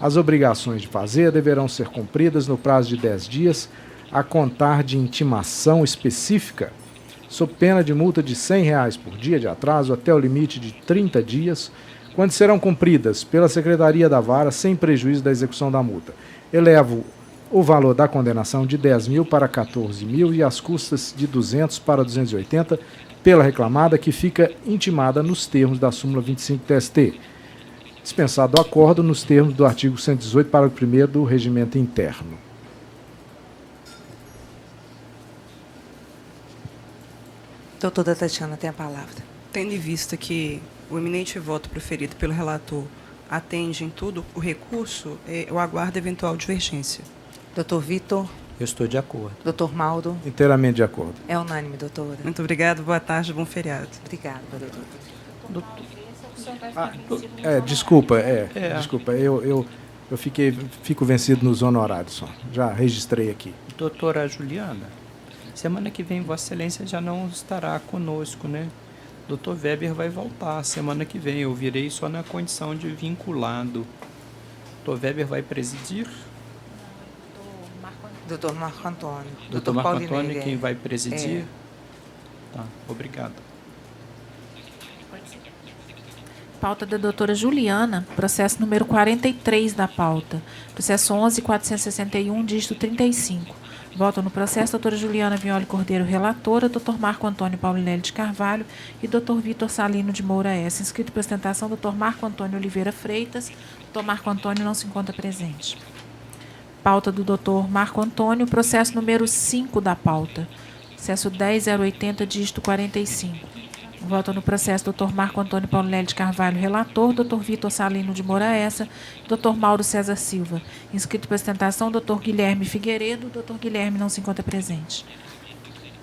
As obrigações de fazer deverão ser cumpridas no prazo de 10 dias, a contar de intimação específica, sob pena de multa de R$ 100 por dia de atraso até o limite de 30 dias, quando serão cumpridas pela Secretaria da Vara sem prejuízo da execução da multa. Elevo o valor da condenação de 10 mil para 14 mil e as custas de 200 para 280 pela reclamada, que fica intimada nos termos da súmula 25 TST. Dispensado o acordo nos termos do artigo 118, parágrafo 1º do Regimento Interno. Doutora Tatiana tem a palavra. Tendo em vista que o eminente voto proferido pelo relator atende em tudo o recurso, eu aguardo eventual divergência. Doutor Vitor. Eu estou de acordo. Doutor Mauro. Inteiramente de acordo. É unânime, doutora. Muito obrigada, boa tarde, bom feriado. Obrigada, doutora. Desculpa, eu fico vencido nos honorários só. Já registrei aqui. Doutora Juliana, semana que vem Vossa Excelência já não estará conosco, né? Doutor Weber vai voltar semana que vem. Eu virei só na condição de vinculado. Doutor Weber vai presidir? Doutor Marco Antônio. Doutor Marco Antônio, quem vai presidir? Tá, obrigado. Pauta da doutora Juliana, processo número 43 da pauta. Processo 11.461, dígito 35. Votam no processo doutora Juliana Violi Cordeiro, relatora, doutor Marco Antônio Paulinelli de Carvalho e doutor Vitor Salino de Moura S. Inscrito para ostentação, doutor Marco Antônio Oliveira Freitas. Doutor Marco Antônio não se encontra presente. Pauta do doutor Marco Antônio, processo número 5 da pauta. Processo 10.080, dígito 45. Votam no processo doutor Marco Antônio Paulinelli de Carvalho, relator, doutor Vitor Salino de Moura Essa, doutor Mauro César Silva. Inscrito para ostentação, doutor Guilherme Figueiredo. Doutor Guilherme não se encontra presente.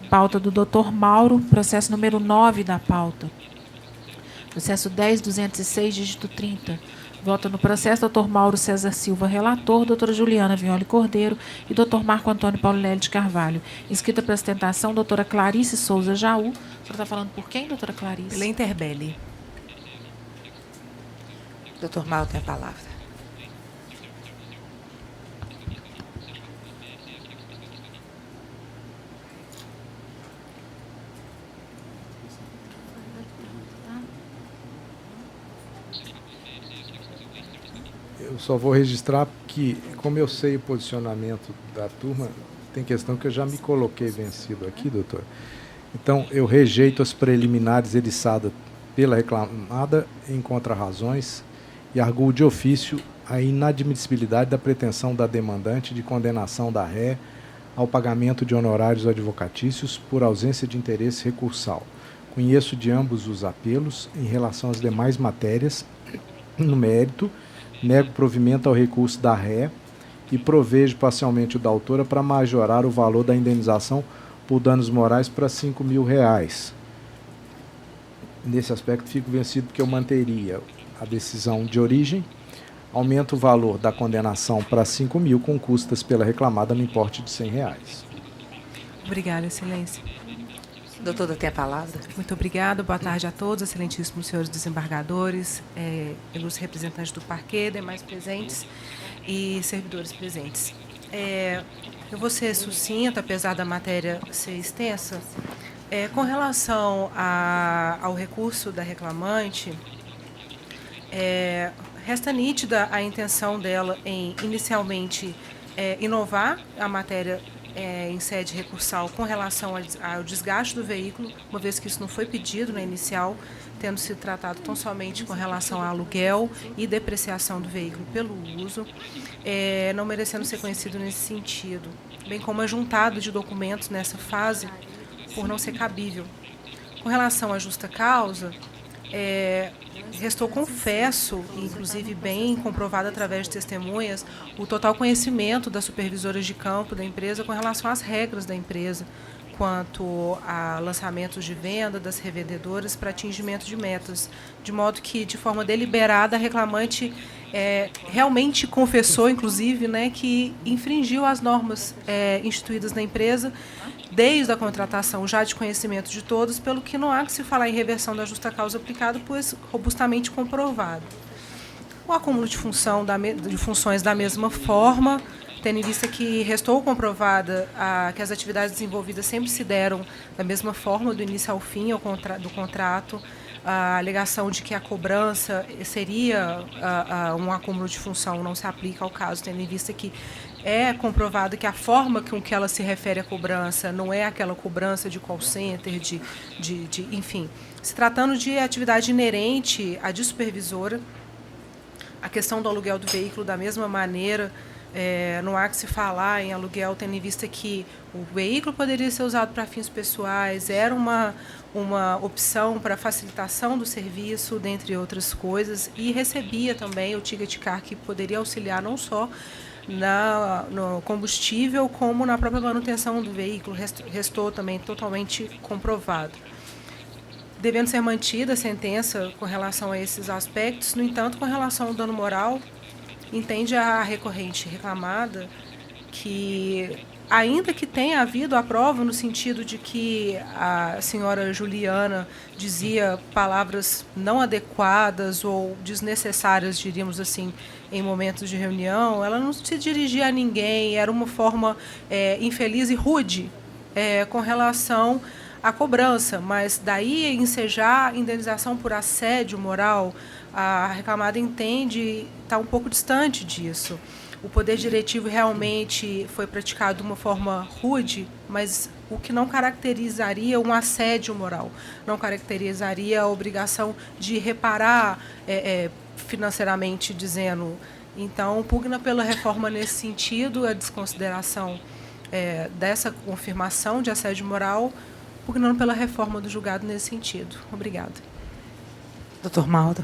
Pauta do doutor Mauro, processo número 9 da pauta. Processo 10.206, dígito 30. Vota no processo doutor Mauro César Silva, relator, doutora Juliana Violi Cordeiro e doutor Marco Antônio Paulinelli de Carvalho. Inscrita para ostentação, doutora Clarice Souza Jaú. A senhora está falando por quem, doutora Clarice? Pela Interbele. Doutor Mauro tem a palavra. Eu só vou registrar que, como eu sei o posicionamento da turma, tem questão que eu já me coloquei vencido aqui, doutor. Então, eu rejeito as preliminares eriçadas pela reclamada em contra-razões e arguo de ofício a inadmissibilidade da pretensão da demandante de condenação da ré ao pagamento de honorários advocatícios por ausência de interesse recursal. Conheço de ambos os apelos em relação às demais matérias, no mérito, nego provimento ao recurso da ré e provejo parcialmente o da autora para majorar o valor da indenização por danos morais para R$5.000. Nesse aspecto, fico vencido porque eu manteria a decisão de origem, aumento o valor da condenação para R$5.000 com custas pela reclamada no importe de R$100. Obrigada, excelência. Doutora, tem a palavra. Muito obrigada. Boa tarde a todos, excelentíssimos senhores desembargadores, ilustres representantes do parquê, demais presentes e servidores presentes. Eu vou ser sucinta, apesar da matéria ser extensa. Com relação ao recurso da reclamante, resta nítida a intenção dela em, inicialmente, inovar a matéria em sede recursal com relação ao desgaste do veículo, uma vez que isso não foi pedido na inicial, tendo se tratado tão somente com relação a aluguel e depreciação do veículo pelo uso, não merecendo ser conhecido nesse sentido, bem como ajuntado de documentos nessa fase, por não ser cabível. Com relação à justa causa, restou confesso, inclusive bem comprovado através de testemunhas, o total conhecimento das supervisoras de campo da empresa com relação às regras da empresa, quanto a lançamentos de venda das revendedoras para atingimento de metas, de modo que, de forma deliberada, a reclamante realmente confessou, inclusive, que infringiu as normas instituídas na empresa, desde a contratação, já de conhecimento de todos, pelo que não há que se falar em reversão da justa causa aplicada, pois robustamente comprovado. O acúmulo de funções da mesma forma, tendo em vista que restou comprovada que as atividades desenvolvidas sempre se deram da mesma forma, do início ao fim do contrato, a alegação de que a cobrança seria um acúmulo de função não se aplica ao caso, tendo em vista que é comprovado que a forma com que ela se refere à cobrança não é aquela cobrança de call center, enfim. Se tratando de atividade inerente à de supervisora, a questão do aluguel do veículo, da mesma maneira, não há que se falar em aluguel, tendo em vista que o veículo poderia ser usado para fins pessoais, era uma opção para facilitação do serviço, dentre outras coisas, e recebia também o ticket car, que poderia auxiliar não só no combustível, como na própria manutenção do veículo, restou também totalmente comprovado. Devendo ser mantida a sentença com relação a esses aspectos, no entanto, com relação ao dano moral, entende a recorrente reclamada que, ainda que tenha havido a prova no sentido de que a senhora Juliana dizia palavras não adequadas ou desnecessárias, diríamos assim, em momentos de reunião, ela não se dirigia a ninguém, era uma forma infeliz e rude com relação a cobrança, mas daí ensejar indenização por assédio moral, a reclamada entende está um pouco distante disso. O poder diretivo realmente foi praticado de uma forma rude, mas o que não caracterizaria um assédio moral, não caracterizaria a obrigação de reparar financeiramente dizendo. Então, pugna pela reforma nesse sentido, a desconsideração dessa confirmação de assédio moral, pugnando pela reforma do julgado nesse sentido. Obrigada. Doutor Mauro.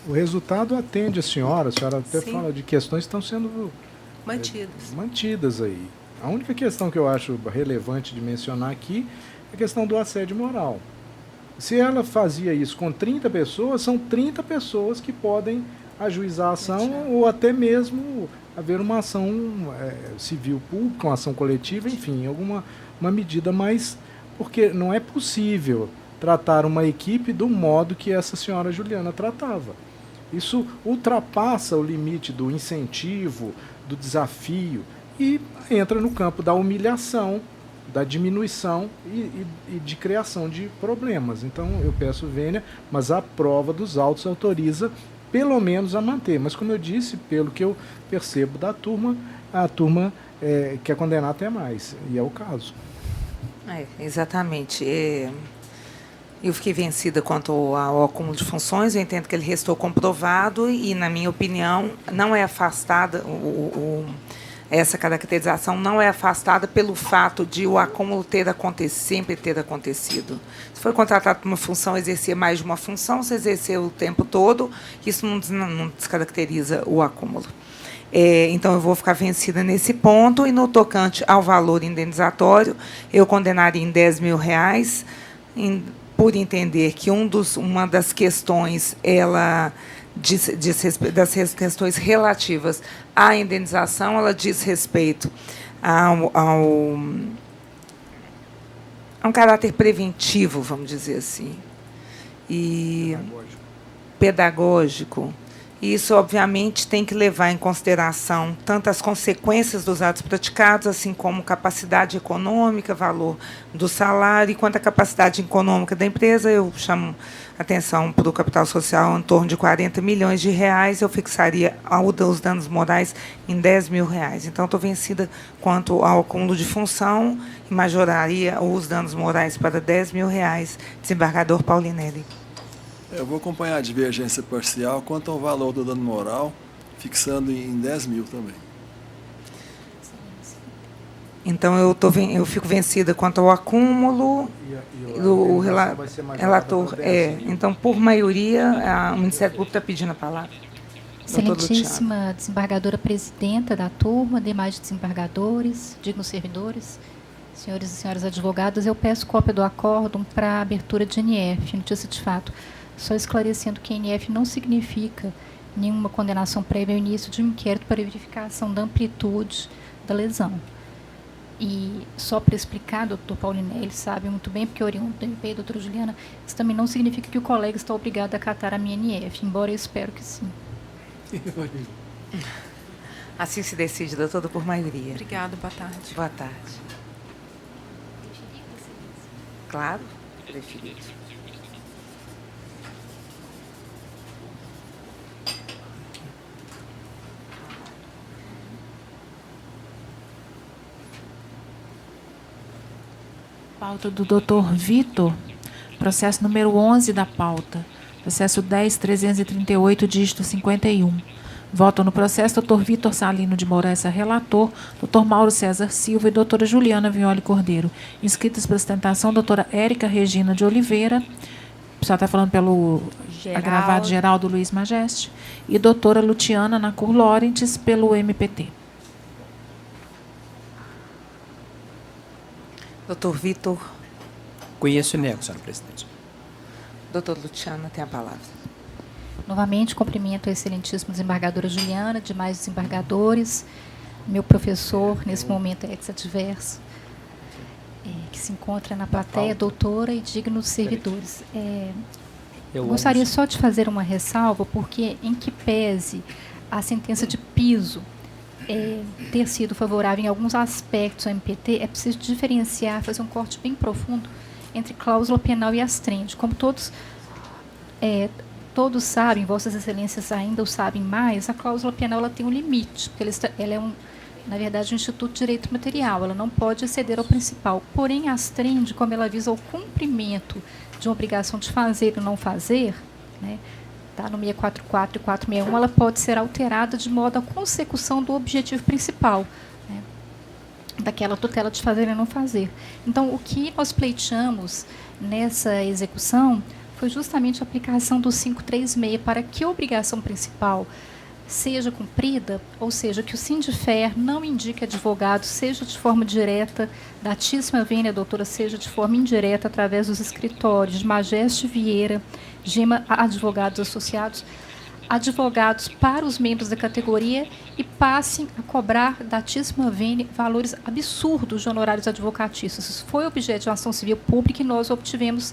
O resultado atende a senhora até Sim. fala de questões que estão sendo mantidas aí. A única questão que eu acho relevante de mencionar aqui é a questão do assédio moral. Se ela fazia isso com 30 pessoas, são 30 pessoas que podem ajuizar a ação ou até mesmo haver uma ação civil pública, uma ação coletiva, enfim, uma medida mais... Porque não é possível tratar uma equipe do modo que essa senhora Juliana tratava. Isso ultrapassa o limite do incentivo, do desafio e entra no campo da humilhação, da diminuição e de criação de problemas. Então, eu peço vênia, mas a prova dos autos autoriza pelo menos a manter. Mas, como eu disse, pelo que eu percebo da turma, a turma quer condenar até mais. E é o caso. Exatamente. Eu fiquei vencida quanto ao acúmulo de funções. Eu entendo que ele restou comprovado e, na minha opinião, não é afastada... Essa caracterização não é afastada pelo fato de o acúmulo sempre ter acontecido. Se foi contratado por uma função, exercer mais de uma função, se exerceu o tempo todo, isso não descaracteriza o acúmulo. Então, eu vou ficar vencida nesse ponto, e no tocante ao valor indenizatório, eu condenaria em R$10 mil, por entender que uma das questões, das questões relativas à indenização, ela diz respeito a um caráter preventivo, vamos dizer assim, e pedagógico. E isso, obviamente, tem que levar em consideração tanto as consequências dos atos praticados, assim como capacidade econômica, valor do salário, quanto à capacidade econômica da empresa. Eu chamo atenção para o capital social em torno de R$40 milhões, eu fixaria os danos morais em R$10 mil. Então, estou vencida quanto ao acúmulo de função e majoraria os danos morais para R$10 mil. Desembargador Paulinelli. Eu vou acompanhar a divergência parcial quanto ao valor do dano moral, fixando em 10 mil também. Então, eu fico vencida quanto ao acúmulo. O relator então, por maioria, o Ministério Público está pedindo a palavra. Excelentíssima desembargadora presidenta da turma, demais desembargadores, dignos servidores, senhores e senhoras advogadas, eu peço cópia do acórdão para a abertura de NF, notícia de fato. Só esclarecendo que NF não significa nenhuma condenação prévia ao início de um inquérito para verificação da amplitude da lesão. E só para explicar, doutor Paulinelli sabe muito bem, porque oriundo do MP, doutora Juliana, isso também não significa que o colega está obrigado a acatar a minha NF, embora eu espero que sim. Assim se decide, doutora, por maioria. Obrigada, boa tarde. Boa tarde. Claro, preferido. Pauta do Dr. Vitor, processo número 11 da pauta, processo 10.338, dígito 51. Votam no processo Dr. Vitor Salino de Moraes, relator, Dr. Mauro César Silva e doutora Juliana Vignoli Cordeiro. Inscritas para sustentação, doutora Érica Regina de Oliveira, o pessoal está falando pelo agravado Geraldo Luiz Majeste, e doutora Luciana Nacur Lorentes, pelo MPT. Doutor Vitor. Conheço e nego, senhora presidente. Doutor Luciana, tem a palavra. Novamente, cumprimento a excelentíssima desembargadora Juliana, demais desembargadores, meu professor, nesse momento ex-adverso, que se encontra na plateia, doutora e dignos servidores. Gostaria só de fazer uma ressalva, porque em que pese a sentença de piso ter sido favorável em alguns aspectos ao MPT, é preciso diferenciar, fazer um corte bem profundo entre cláusula penal e astrende. Como todos sabem, Vossas Excelências ainda o sabem mais, a cláusula penal ela tem um limite, porque ela é na verdade, um instituto de direito material, ela não pode exceder ao principal. Porém, a astrende, como ela visa o cumprimento de uma obrigação de fazer e não fazer, né, tá no 644 e 461, ela pode ser alterada de modo à consecução do objetivo principal, né, daquela tutela de fazer e não fazer. Então, o que nós pleiteamos nessa execução foi justamente a aplicação do 536 para que a obrigação principal seja cumprida, ou seja, que o Sindifer não indique advogado, seja de forma direta, datíssima vênia, doutora, seja de forma indireta, através dos escritórios de Majeste Vieira, Gema Advogados Associados, advogados para os membros da categoria e passem a cobrar datíssima vênia valores absurdos de honorários advocatícios. Isso foi objeto de uma ação civil pública e nós obtivemos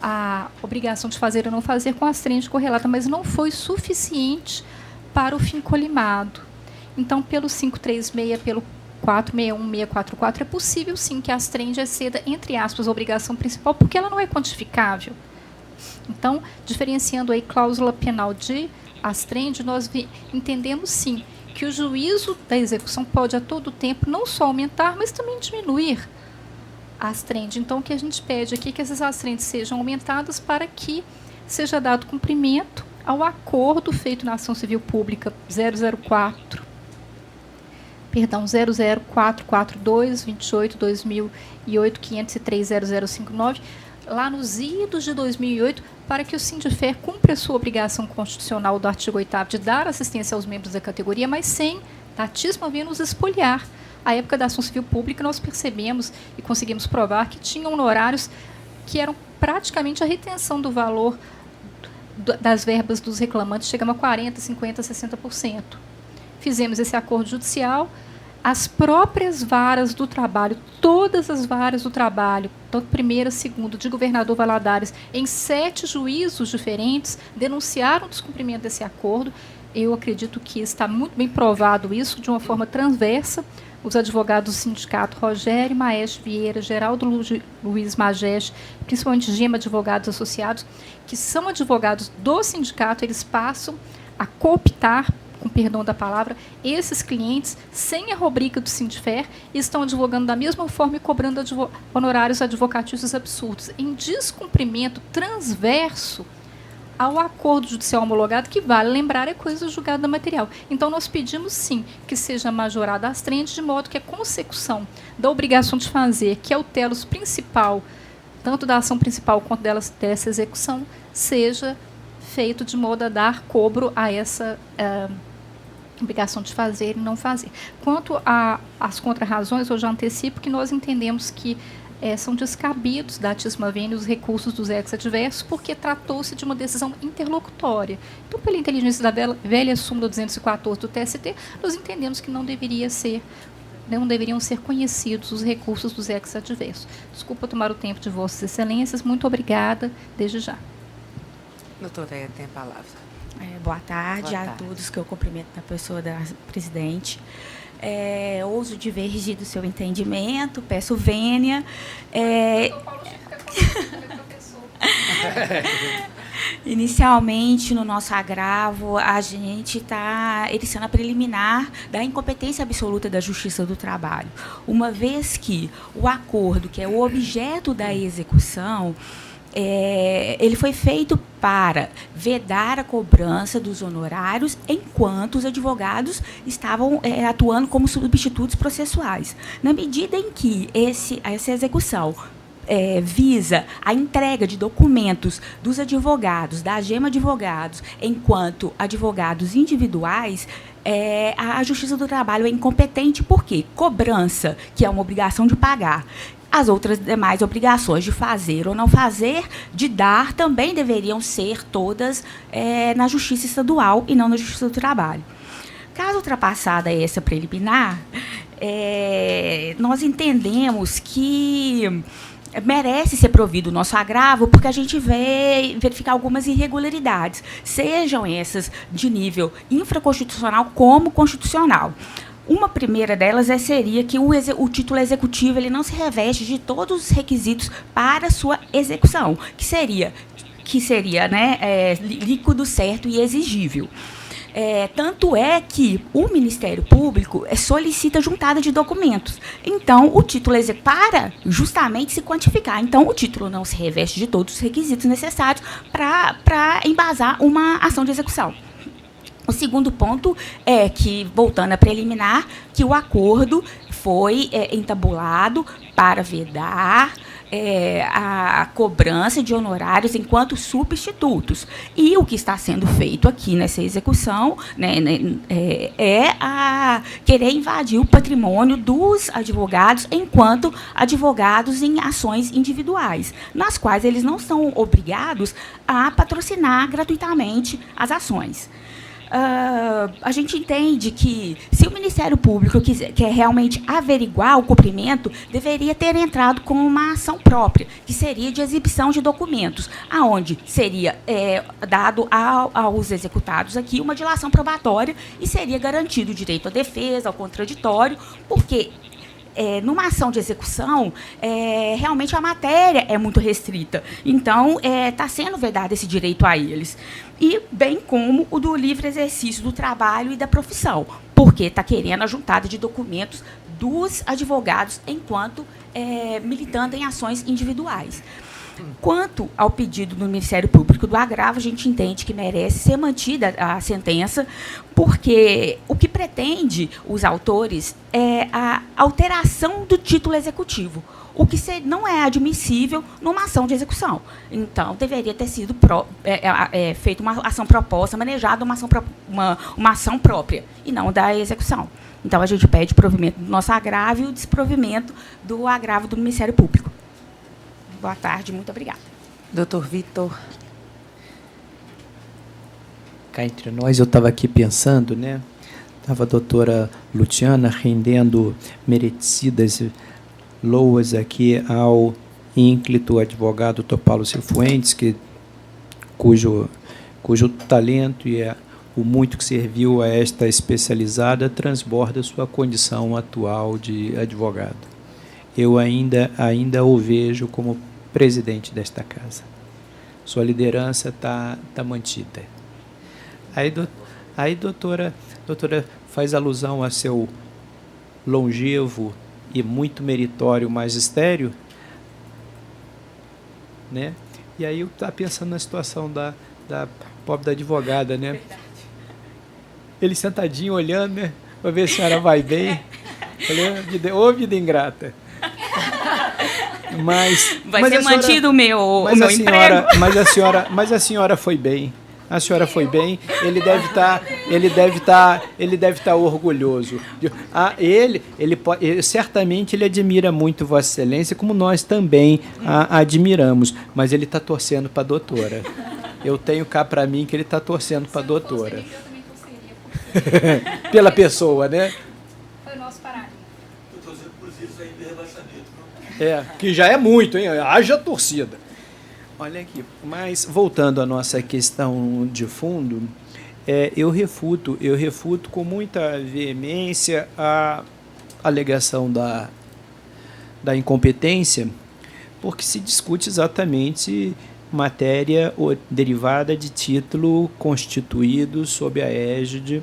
a obrigação de fazer ou não fazer com a astrende correlata, mas não foi suficiente para o fim colimado. Então, pelo 536, pelo 461, 644, é possível sim que a astrende exceda, entre aspas, a obrigação principal, porque ela não é quantificável. Então, diferenciando aí cláusula penal de astrende, nós entendemos sim que o juízo da execução pode a todo tempo não só aumentar, mas também diminuir a astrende. Então, o que a gente pede aqui é que essas astrendes sejam aumentadas para que seja dado cumprimento ao acordo feito na ação civil pública 00442-28-2008-503-0059, lá nos idos de 2008, para que o Sindifer cumpra a sua obrigação constitucional do artigo 8º de dar assistência aos membros da categoria, mas sem, datíssima vênia, nos expoliar. À época da ação civil pública, nós percebemos e conseguimos provar que tinham honorários que eram praticamente a retenção do valor das verbas dos reclamantes, chegamos a 40%, 50%, 60%. Fizemos esse acordo judicial, as próprias varas do trabalho, todas as varas do trabalho, tanto primeira, segunda, de governador Valadares, em 7 juízos diferentes, denunciaram o descumprimento desse acordo. Eu acredito que está muito bem provado isso, de uma forma transversa. Os advogados do sindicato, Rogério Maeste Vieira, Geraldo Luiz Majeste, principalmente Gema Advogados Associados, que são advogados do sindicato, eles passam a cooptar, com perdão da palavra, esses clientes sem a rubrica do Sindifer e estão advogando da mesma forma e cobrando honorários advocatícios absurdos, em descumprimento transverso ao acordo judicial homologado, que, vale lembrar, é coisa julgada material. Então, nós pedimos, sim, que seja majorada a astrende, de modo que a consecução da obrigação de fazer, que é o telos principal, tanto da ação principal quanto dessa execução, seja feito de modo a dar cobro a essa obrigação de fazer e não fazer. Quanto às contrarrazões, eu já antecipo que nós entendemos que são descabidos da datíssima vênia os recursos dos ex-adversos, porque tratou-se de uma decisão interlocutória. Então, pela inteligência da velha súmula 214 do TST, nós entendemos que não deveriam ser conhecidos os recursos dos ex-adversos. Desculpa tomar o tempo de Vossas Excelências. Muito obrigada, desde já. Doutora, tem a palavra. Boa tarde a todos, que eu cumprimento na pessoa da presidente. Ouso divergir do seu entendimento, peço vênia. Inicialmente, no nosso agravo, a gente está ericiando a preliminar da incompetência absoluta da Justiça do Trabalho, uma vez que o acordo, que é o objeto da execução, ele foi feito para vedar a cobrança dos honorários enquanto os advogados estavam atuando como substitutos processuais. Na medida em que essa execução visa a entrega de documentos dos advogados, da Gema Advogados, enquanto advogados individuais, a Justiça do Trabalho é incompetente porque cobrança, que é uma obrigação de pagar, as outras demais obrigações de fazer ou não fazer, de dar, também deveriam ser todas na Justiça Estadual e não na Justiça do Trabalho. Caso ultrapassada essa preliminar, nós entendemos que merece ser provido o nosso agravo, porque a gente vai verificar algumas irregularidades, sejam essas de nível infraconstitucional como constitucional. Uma primeira delas seria que o título executivo ele não se reveste de todos os requisitos para sua execução, que seria né, líquido, certo e exigível. Tanto é que o Ministério Público solicita juntada de documentos. Então, o título para justamente se quantificar. Então, o título não se reveste de todos os requisitos necessários para embasar uma ação de execução. O segundo ponto é que, voltando a preliminar, que o acordo foi entabulado para vedar a cobrança de honorários enquanto substitutos. E o que está sendo feito aqui nessa execução, né, é a querer invadir o patrimônio dos advogados enquanto advogados em ações individuais, nas quais eles não são obrigados a patrocinar gratuitamente as ações. A gente entende que, se o Ministério Público quer realmente averiguar o cumprimento, deveria ter entrado com uma ação própria, que seria de exibição de documentos, aonde seria dado aos executados aqui uma dilação probatória e seria garantido o direito à defesa, ao contraditório, porque numa ação de execução, realmente a matéria é muito restrita. Então, está sendo vedado esse direito a eles. E bem como o do livre exercício do trabalho e da profissão, porque está querendo a juntada de documentos dos advogados enquanto militando em ações individuais. Quanto ao pedido do Ministério Público do agravo, a gente entende que merece ser mantida a sentença, porque o que pretende os autores é a alteração do título executivo, o que não é admissível numa ação de execução. Então, deveria ter sido feita uma ação proposta, manejada uma ação própria, e não da execução. Então, a gente pede provimento do nosso agravo e o desprovimento do agravo do Ministério Público. Boa tarde, muito obrigada. Doutor Vitor. Cá entre nós, eu estava aqui pensando, né? Estava a doutora Luciana rendendo merecidas loas aqui ao ínclito advogado Topalo Cifuentes, cujo talento e o muito que serviu a esta especializada transborda sua condição atual de advogado. Eu ainda o vejo como presidente desta casa. Sua liderança está mantida. Aí doutora faz alusão a seu longevo e muito meritório magistério, né? E aí eu estava pensando na situação da pobre da advogada, né? Ele sentadinho olhando, né? Para ver se a senhora vai bem. Falei, ô vida ingrata. Vai ser mantido o meu emprego. Mas a senhora foi bem. A senhora foi bem. Ele deve estar orgulhoso. Certamente ele admira muito Vossa Excelência, como nós também a admiramos. Mas ele está torcendo para a doutora. Eu tenho cá para mim que ele está torcendo para a doutora. Pela pessoa, né? Foi o nosso parágrafo. Estou torcendo por isso aí de rebaixamento. Que já é muito, hein? Haja torcida. Olha aqui, mas voltando à nossa questão de fundo, eu refuto com muita veemência a alegação da incompetência, porque se discute exatamente matéria derivada de título constituído sob a égide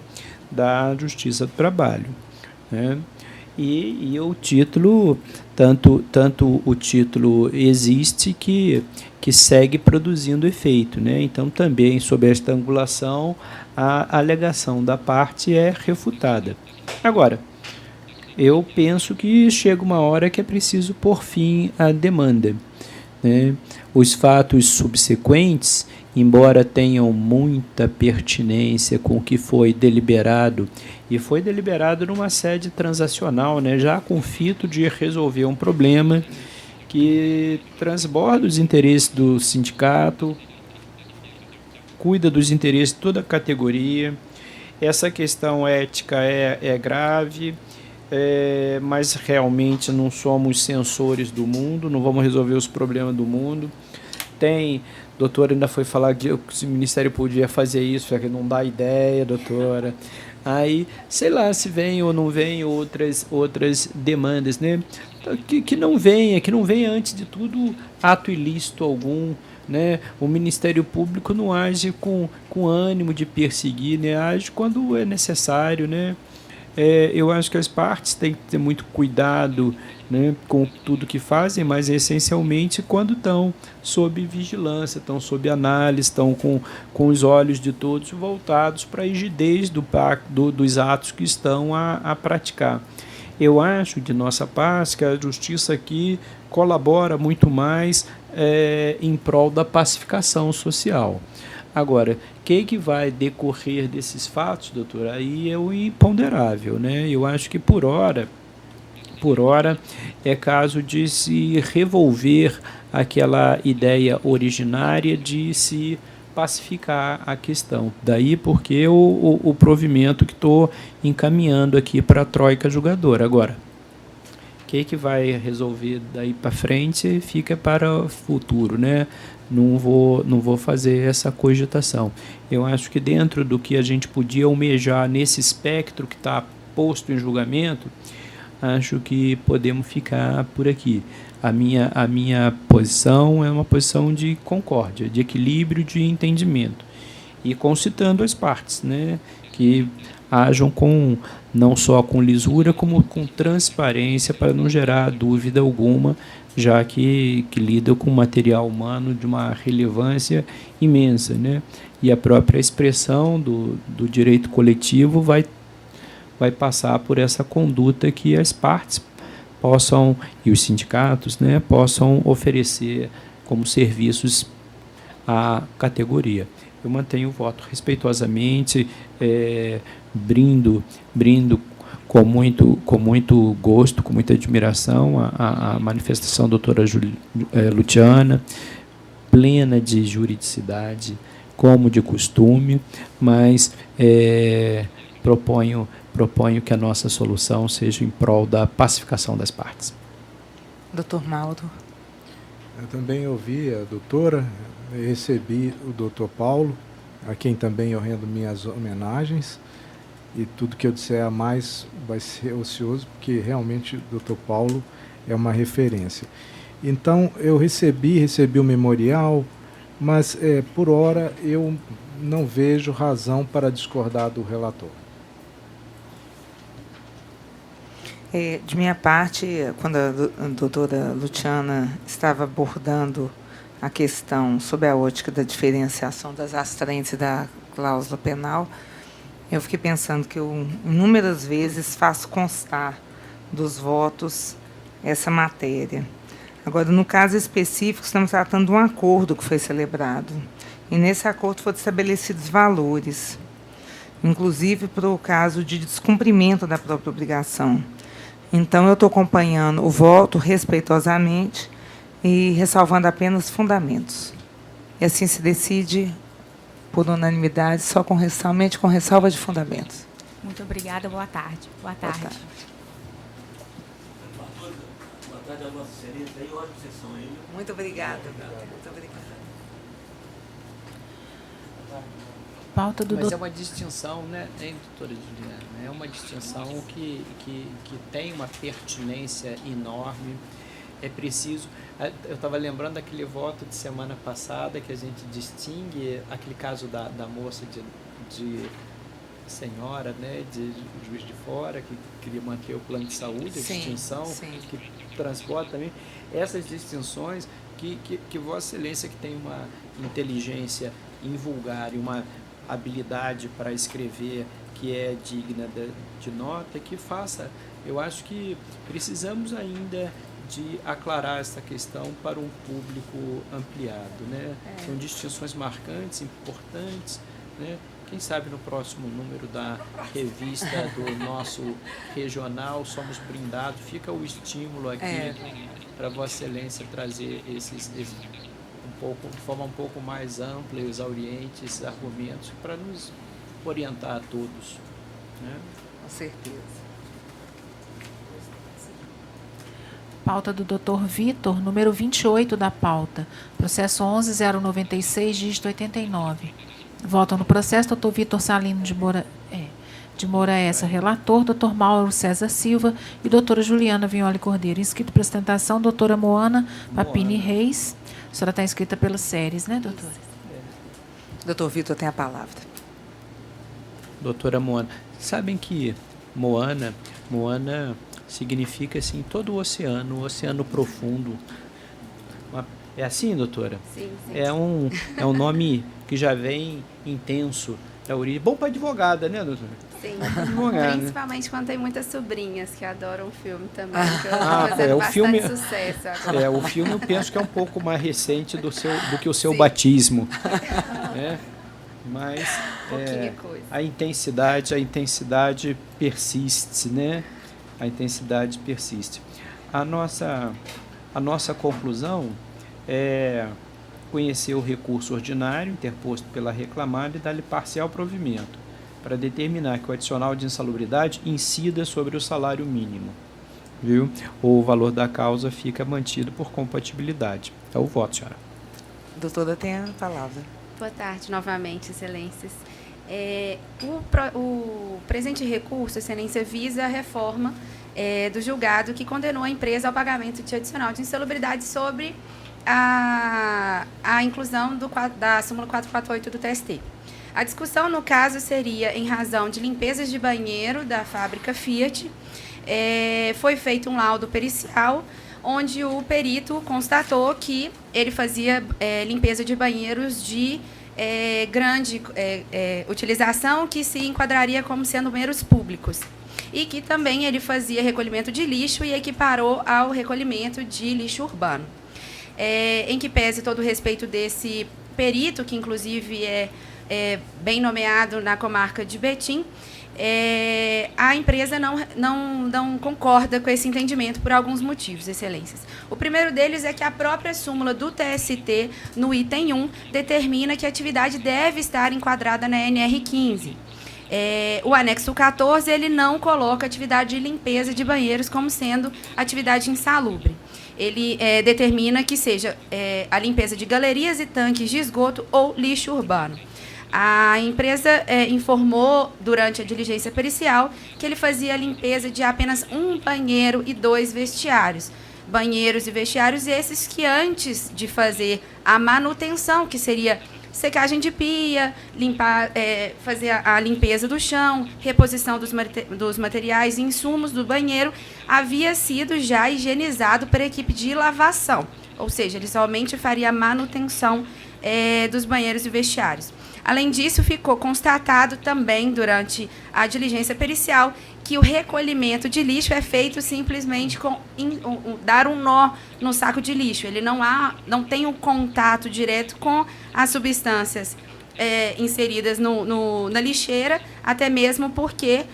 da Justiça do Trabalho, né? E o título, tanto o título existe que segue produzindo efeito, né? Então, também, sob esta angulação, a alegação da parte é refutada. Agora, eu penso que chega uma hora que é preciso pôr fim à demanda, né? Os fatos subsequentes, embora tenham muita pertinência com o que foi deliberado, e foi deliberado numa sede transacional, né, já com o fito de resolver um problema que transborda os interesses do sindicato, cuida dos interesses de toda a categoria. Essa questão ética é grave, mas realmente não somos censores do mundo, não vamos resolver os problemas do mundo. Doutora ainda foi falar que o Ministério podia fazer isso, que não dá ideia, doutora. Aí, sei lá, se vem ou não vem outras demandas, né? Que não venha antes de tudo ato ilícito algum, né? O Ministério Público não age com ânimo de perseguir, né? Age quando é necessário, né? Eu acho que as partes têm que ter muito cuidado, né, com tudo que fazem, mas essencialmente quando estão sob vigilância, estão sob análise, estão com os olhos de todos voltados para a rigidez dos atos que estão a praticar. Eu acho, de nossa parte, que a justiça aqui colabora muito mais em prol da pacificação social. Agora, o que vai decorrer desses fatos, doutor? Aí é o imponderável, né? Eu acho que por hora é caso de se revolver aquela ideia originária de se pacificar a questão. Daí porque o provimento que estou encaminhando aqui para a troika julgadora. Agora, o que vai resolver daí para frente fica para o futuro, né? Não vou fazer essa cogitação. Eu acho que dentro do que a gente podia almejar nesse espectro que está posto em julgamento, acho que podemos ficar por aqui. A minha posição é uma posição de concórdia, de equilíbrio, de entendimento. E concitando as partes, né, que ajam não só com lisura, como com transparência, para não gerar dúvida alguma, já que lidam com material humano de uma relevância imensa, né? E a própria expressão do direito coletivo vai passar por essa conduta que as partes possam, e os sindicatos, né, possam oferecer como serviços à categoria. Eu mantenho o voto respeitosamente, brindo com muito gosto, com muita admiração a manifestação da doutora Luciana, plena de juridicidade, como de costume, mas proponho que a nossa solução seja em prol da pacificação das partes. Doutor Mauro. Eu também ouvi a doutora, recebi o doutor Paulo, a quem também eu rendo minhas homenagens, e tudo que eu disser a mais vai ser ocioso, porque realmente o doutor Paulo é uma referência. Então, eu recebi o memorial, mas, por hora, eu não vejo razão para discordar do relator. De minha parte, quando a doutora Luciana estava abordando a questão sob a ótica da diferenciação das astrentes e da cláusula penal, eu fiquei pensando que eu, inúmeras vezes, faço constar dos votos essa matéria. Agora, no caso específico, estamos tratando de um acordo que foi celebrado. E, nesse acordo, foram estabelecidos valores, inclusive para o caso de descumprimento da própria obrigação. Então, eu estou acompanhando o voto respeitosamente e ressalvando apenas fundamentos. E assim se decide por unanimidade, somente com ressalva de fundamentos. Muito obrigada, boa tarde. Boa tarde. Boa tarde a Vossa Excelência, aí ótima sessão aí. Muito obrigada. Muito obrigada. Pauta do Mas é uma distinção, né, doutora Juliana? É uma distinção que tem uma pertinência enorme. É preciso. Eu estava lembrando daquele voto de semana passada que a gente distingue aquele caso da moça de senhora, né, de Juiz de Fora, que queria manter o plano de saúde, a distinção, que transporta também. Essas distinções que Vossa Excelência, que tem uma inteligência invulgar e uma habilidade para escrever que é digna de nota, que faça. Eu acho que precisamos ainda de aclarar essa questão para um público ampliado, né? São distinções marcantes, importantes, né? Quem sabe no próximo número da revista do nosso regional Somos Brindados, fica o estímulo aqui para Vossa Excelência trazer esses de forma um pouco mais ampla e exauriente esses argumentos para nos orientar a todos, né? Com certeza. Pauta do Dr. Vitor, número 28 da pauta. Processo 11.096, dígito 89. Votam no processo Dr. Vitor Salino de Moura. de Moraes, relator, doutor Mauro César Silva e doutora Juliana Vignoli Cordeiro. Inscrito para apresentação, doutora Moana Papini Reis. A senhora está inscrita pelas séries, né, doutora? Doutor Vitor tem a palavra. Doutora Moana, sabem que Moana significa assim todo o oceano profundo. É assim, doutora? Sim. É um nome que já vem intenso da origem. Bom para advogada, né, doutora? Sim, Advogada, principalmente quando tem muitas sobrinhas que adoram o filme também, que eu o bastante filme, sucesso agora. O filme eu penso que é um pouco mais recente do que o seu batismo. Mas a intensidade persiste, né? A intensidade persiste. A nossa conclusão é conhecer o recurso ordinário interposto pela reclamada e dar-lhe parcial provimento, para determinar que o adicional de insalubridade incida sobre o salário mínimo, viu? Ou o valor da causa fica mantido por compatibilidade. É o voto, senhora. Doutora tem a palavra. Boa tarde, novamente, excelências. O presente recurso, excelência, visa a reforma do julgado que condenou a empresa ao pagamento de adicional de insalubridade sobre a inclusão da súmula 448 do TST. A discussão, no caso, seria em razão de limpezas de banheiro da fábrica Fiat. Foi feito um laudo pericial, onde o perito constatou que ele fazia limpeza de banheiros de grande utilização, que se enquadraria como sendo banheiros públicos. E que também ele fazia recolhimento de lixo e equiparou ao recolhimento de lixo urbano. Em que pese todo o respeito desse perito, que inclusive é bem nomeado na comarca de Betim, a empresa não concorda com esse entendimento por alguns motivos, excelências. O primeiro deles é que a própria súmula do TST, no item 1, determina que a atividade deve estar enquadrada na NR15. O anexo 14, ele não coloca atividade de limpeza de banheiros como sendo atividade insalubre. Ele determina que seja a limpeza de galerias e tanques de esgoto ou lixo urbano. A empresa informou, durante a diligência pericial, que ele fazia a limpeza de apenas um banheiro e 2 vestiários. Banheiros e vestiários esses que, antes de fazer a manutenção, que seria secagem de pia, fazer a limpeza do chão, reposição dos materiais e insumos do banheiro, havia sido já higienizado pela equipe de lavação. Ou seja, ele somente faria a manutenção dos banheiros e vestiários. Além disso, ficou constatado também, durante a diligência pericial, que o recolhimento de lixo é feito simplesmente com dar um nó no saco de lixo. Ele não tem um contato direto com as substâncias inseridas na lixeira, até mesmo porque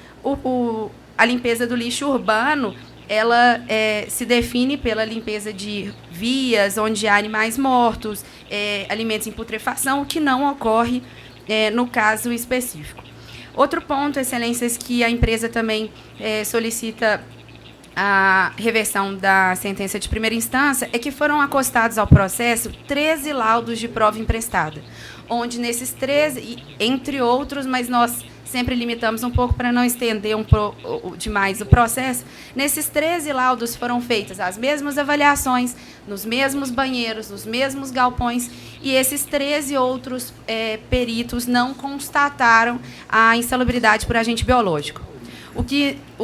a limpeza do lixo urbano ela se define pela limpeza de vias onde há animais mortos, alimentos em putrefação, o que não ocorre no caso específico. Outro ponto, excelências, que a empresa também solicita a reversão da sentença de primeira instância é que foram acostados ao processo 13 laudos de prova emprestada, onde nesses 13, entre outros, mas nós sempre limitamos um pouco para não estender demais o processo, nesses 13 laudos foram feitas as mesmas avaliações, nos mesmos banheiros, nos mesmos galpões, e esses 13 outros peritos não constataram a insalubridade por agente biológico. O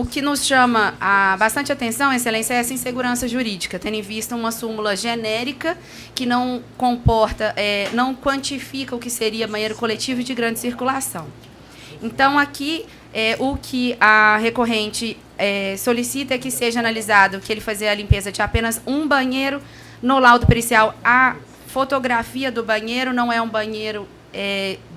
que nos chama bastante atenção, excelência, é essa insegurança jurídica, tendo em vista uma súmula genérica que não comporta, não quantifica o que seria banheiro coletivo de grande circulação. Então, aqui, o que a recorrente solicita é que seja analisado que ele fazia a limpeza de apenas um banheiro. No laudo pericial, a fotografia do banheiro não é um banheiro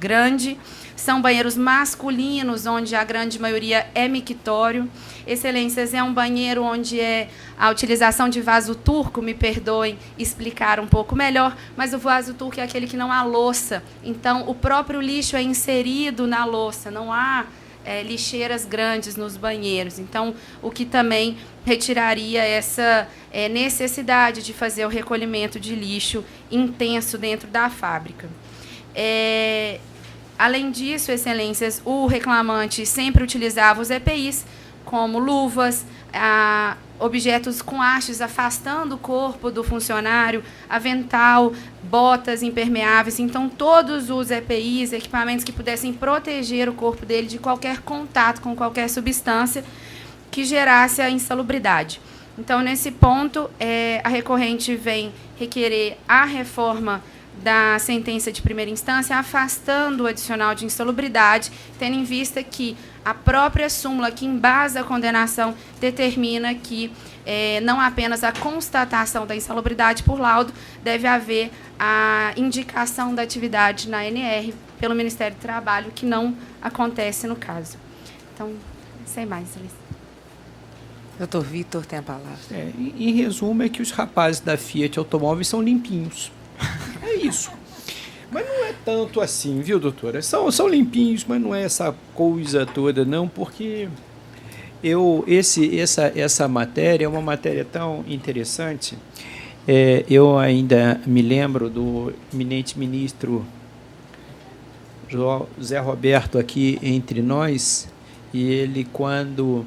grande, são banheiros masculinos, onde a grande maioria é mictório. Excelências, é um banheiro onde a utilização de vaso turco, me perdoem explicar um pouco melhor, mas o vaso turco é aquele que não há louça. Então, o próprio lixo é inserido na louça, não há lixeiras grandes nos banheiros. Então, o que também retiraria essa necessidade de fazer o recolhimento de lixo intenso dentro da fábrica. Além disso, excelências, o reclamante sempre utilizava os EPIs como luvas, objetos com hastes afastando o corpo do funcionário, avental, botas impermeáveis. Então, todos os EPIs, equipamentos que pudessem proteger o corpo dele de qualquer contato com qualquer substância que gerasse a insalubridade. Então, nesse ponto, a recorrente vem requerer a reforma da sentença de primeira instância, afastando o adicional de insalubridade, tendo em vista que a própria súmula que embasa a condenação determina que não apenas a constatação da insalubridade por laudo, deve haver a indicação da atividade na ANR pelo Ministério do Trabalho, que não acontece no caso. Então, sem mais, Alice. Doutor Vitor tem a palavra. Em resumo, é que os rapazes da Fiat Automóveis são limpinhos. É isso. Mas não é tanto assim, viu, doutora? São limpinhos, mas não é essa coisa toda, não, porque essa matéria é uma matéria tão interessante. Eu ainda me lembro do eminente ministro José Roberto aqui entre nós, e ele, quando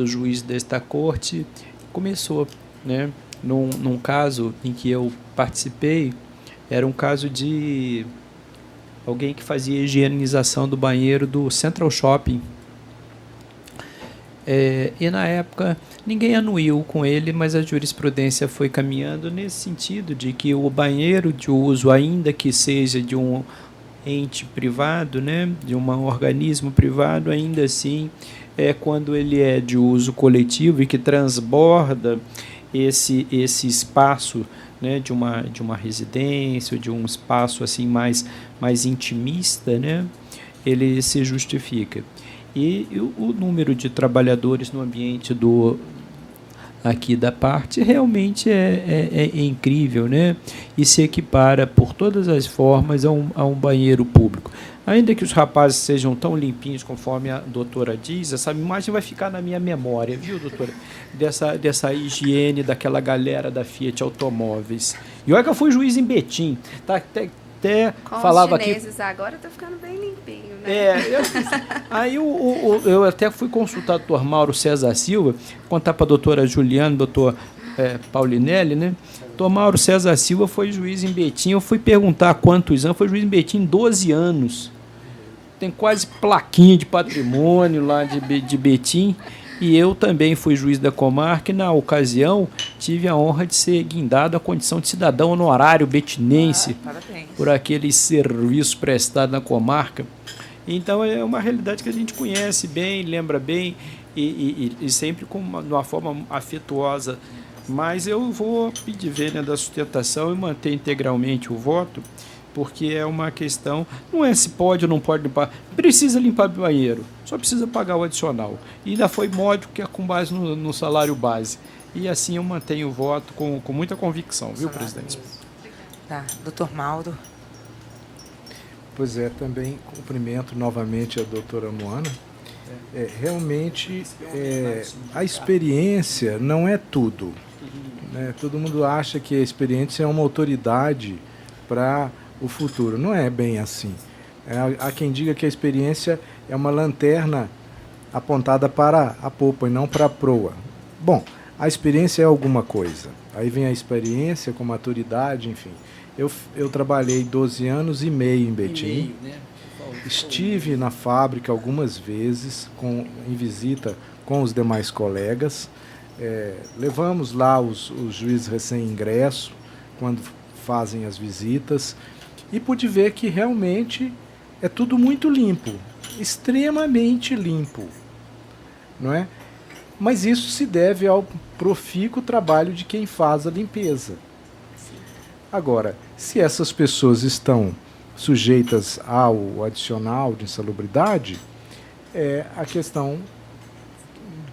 juiz desta corte, começou, né, num caso em que eu participei. Era um caso de alguém que fazia higienização do banheiro do Central Shopping. E, na época, ninguém anuiu com ele, mas a jurisprudência foi caminhando nesse sentido de que o banheiro de uso, ainda que seja de um ente privado, né, de um organismo privado, ainda assim, quando ele é de uso coletivo e que transborda esse espaço, né, de uma residência, de um espaço assim mais intimista, né, ele se justifica. E o número de trabalhadores no ambiente aqui da parte realmente é incrível, né, e se equipara por todas as formas a um banheiro público. Ainda que os rapazes sejam tão limpinhos conforme a doutora diz, essa imagem vai ficar na minha memória, viu, doutora? Dessa higiene daquela galera da Fiat Automóveis. E olha que eu fui juiz em Betim. Tá, até com falava os chineses aqui, agora tá ficando bem limpinho, né? Aí eu até fui consultar o doutor Mauro César Silva, contar para a doutora Juliana, doutor Paulinelli, né? Doutor Mauro César Silva foi juiz em Betim. Eu fui perguntar há quantos anos. Foi juiz em Betim 12 anos. Tem quase plaquinha de patrimônio lá de Betim. E eu também fui juiz da comarca e, na ocasião, tive a honra de ser guindado à condição de cidadão honorário betinense por aquele serviço prestado na comarca. Então, é uma realidade que a gente conhece bem, lembra bem e sempre de uma forma afetuosa. Mas eu vou pedir vênia da sustentação e manter integralmente o voto, porque é uma questão, não é se pode ou não pode limpar, precisa limpar o banheiro, só precisa pagar o adicional. E ainda foi módico, que é com base no salário base. E assim eu mantenho o voto com muita convicção, viu, presidente? Tá, doutor Mauro. Pois também cumprimento novamente a doutora Moana. Realmente, a experiência não é tudo. Né? Todo mundo acha que a experiência é uma autoridade para o futuro. Não é bem assim. Há quem diga que a experiência é uma lanterna apontada para a popa e não para a proa. Bom, a experiência é alguma coisa. Aí vem a experiência com maturidade, enfim. Eu trabalhei 12 anos e meio em Betim. Estive na fábrica algumas vezes em visita com os demais colegas. Levamos lá os juízes recém-ingresso quando fazem as visitas e pude ver que realmente é tudo muito limpo, extremamente limpo, não é? Mas isso se deve ao profícuo trabalho de quem faz a limpeza. Agora, se essas pessoas estão sujeitas ao adicional de insalubridade, é a questão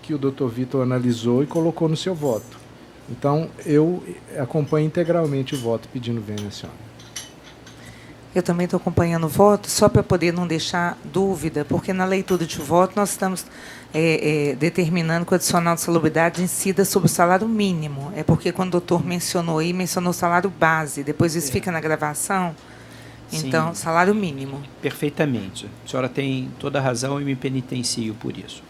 que o Dr. Vitor analisou e colocou no seu voto. Então, eu acompanho integralmente o voto pedindo vênia à senhora. Eu também estou acompanhando o voto, só para poder não deixar dúvida, porque na leitura de voto nós estamos determinando que o adicional de salubridade incida sobre o salário mínimo. É porque quando o doutor mencionou o salário base, depois isso fica na gravação, Então, Sim. salário mínimo. Perfeitamente. A senhora tem toda a razão e me penitencio por isso.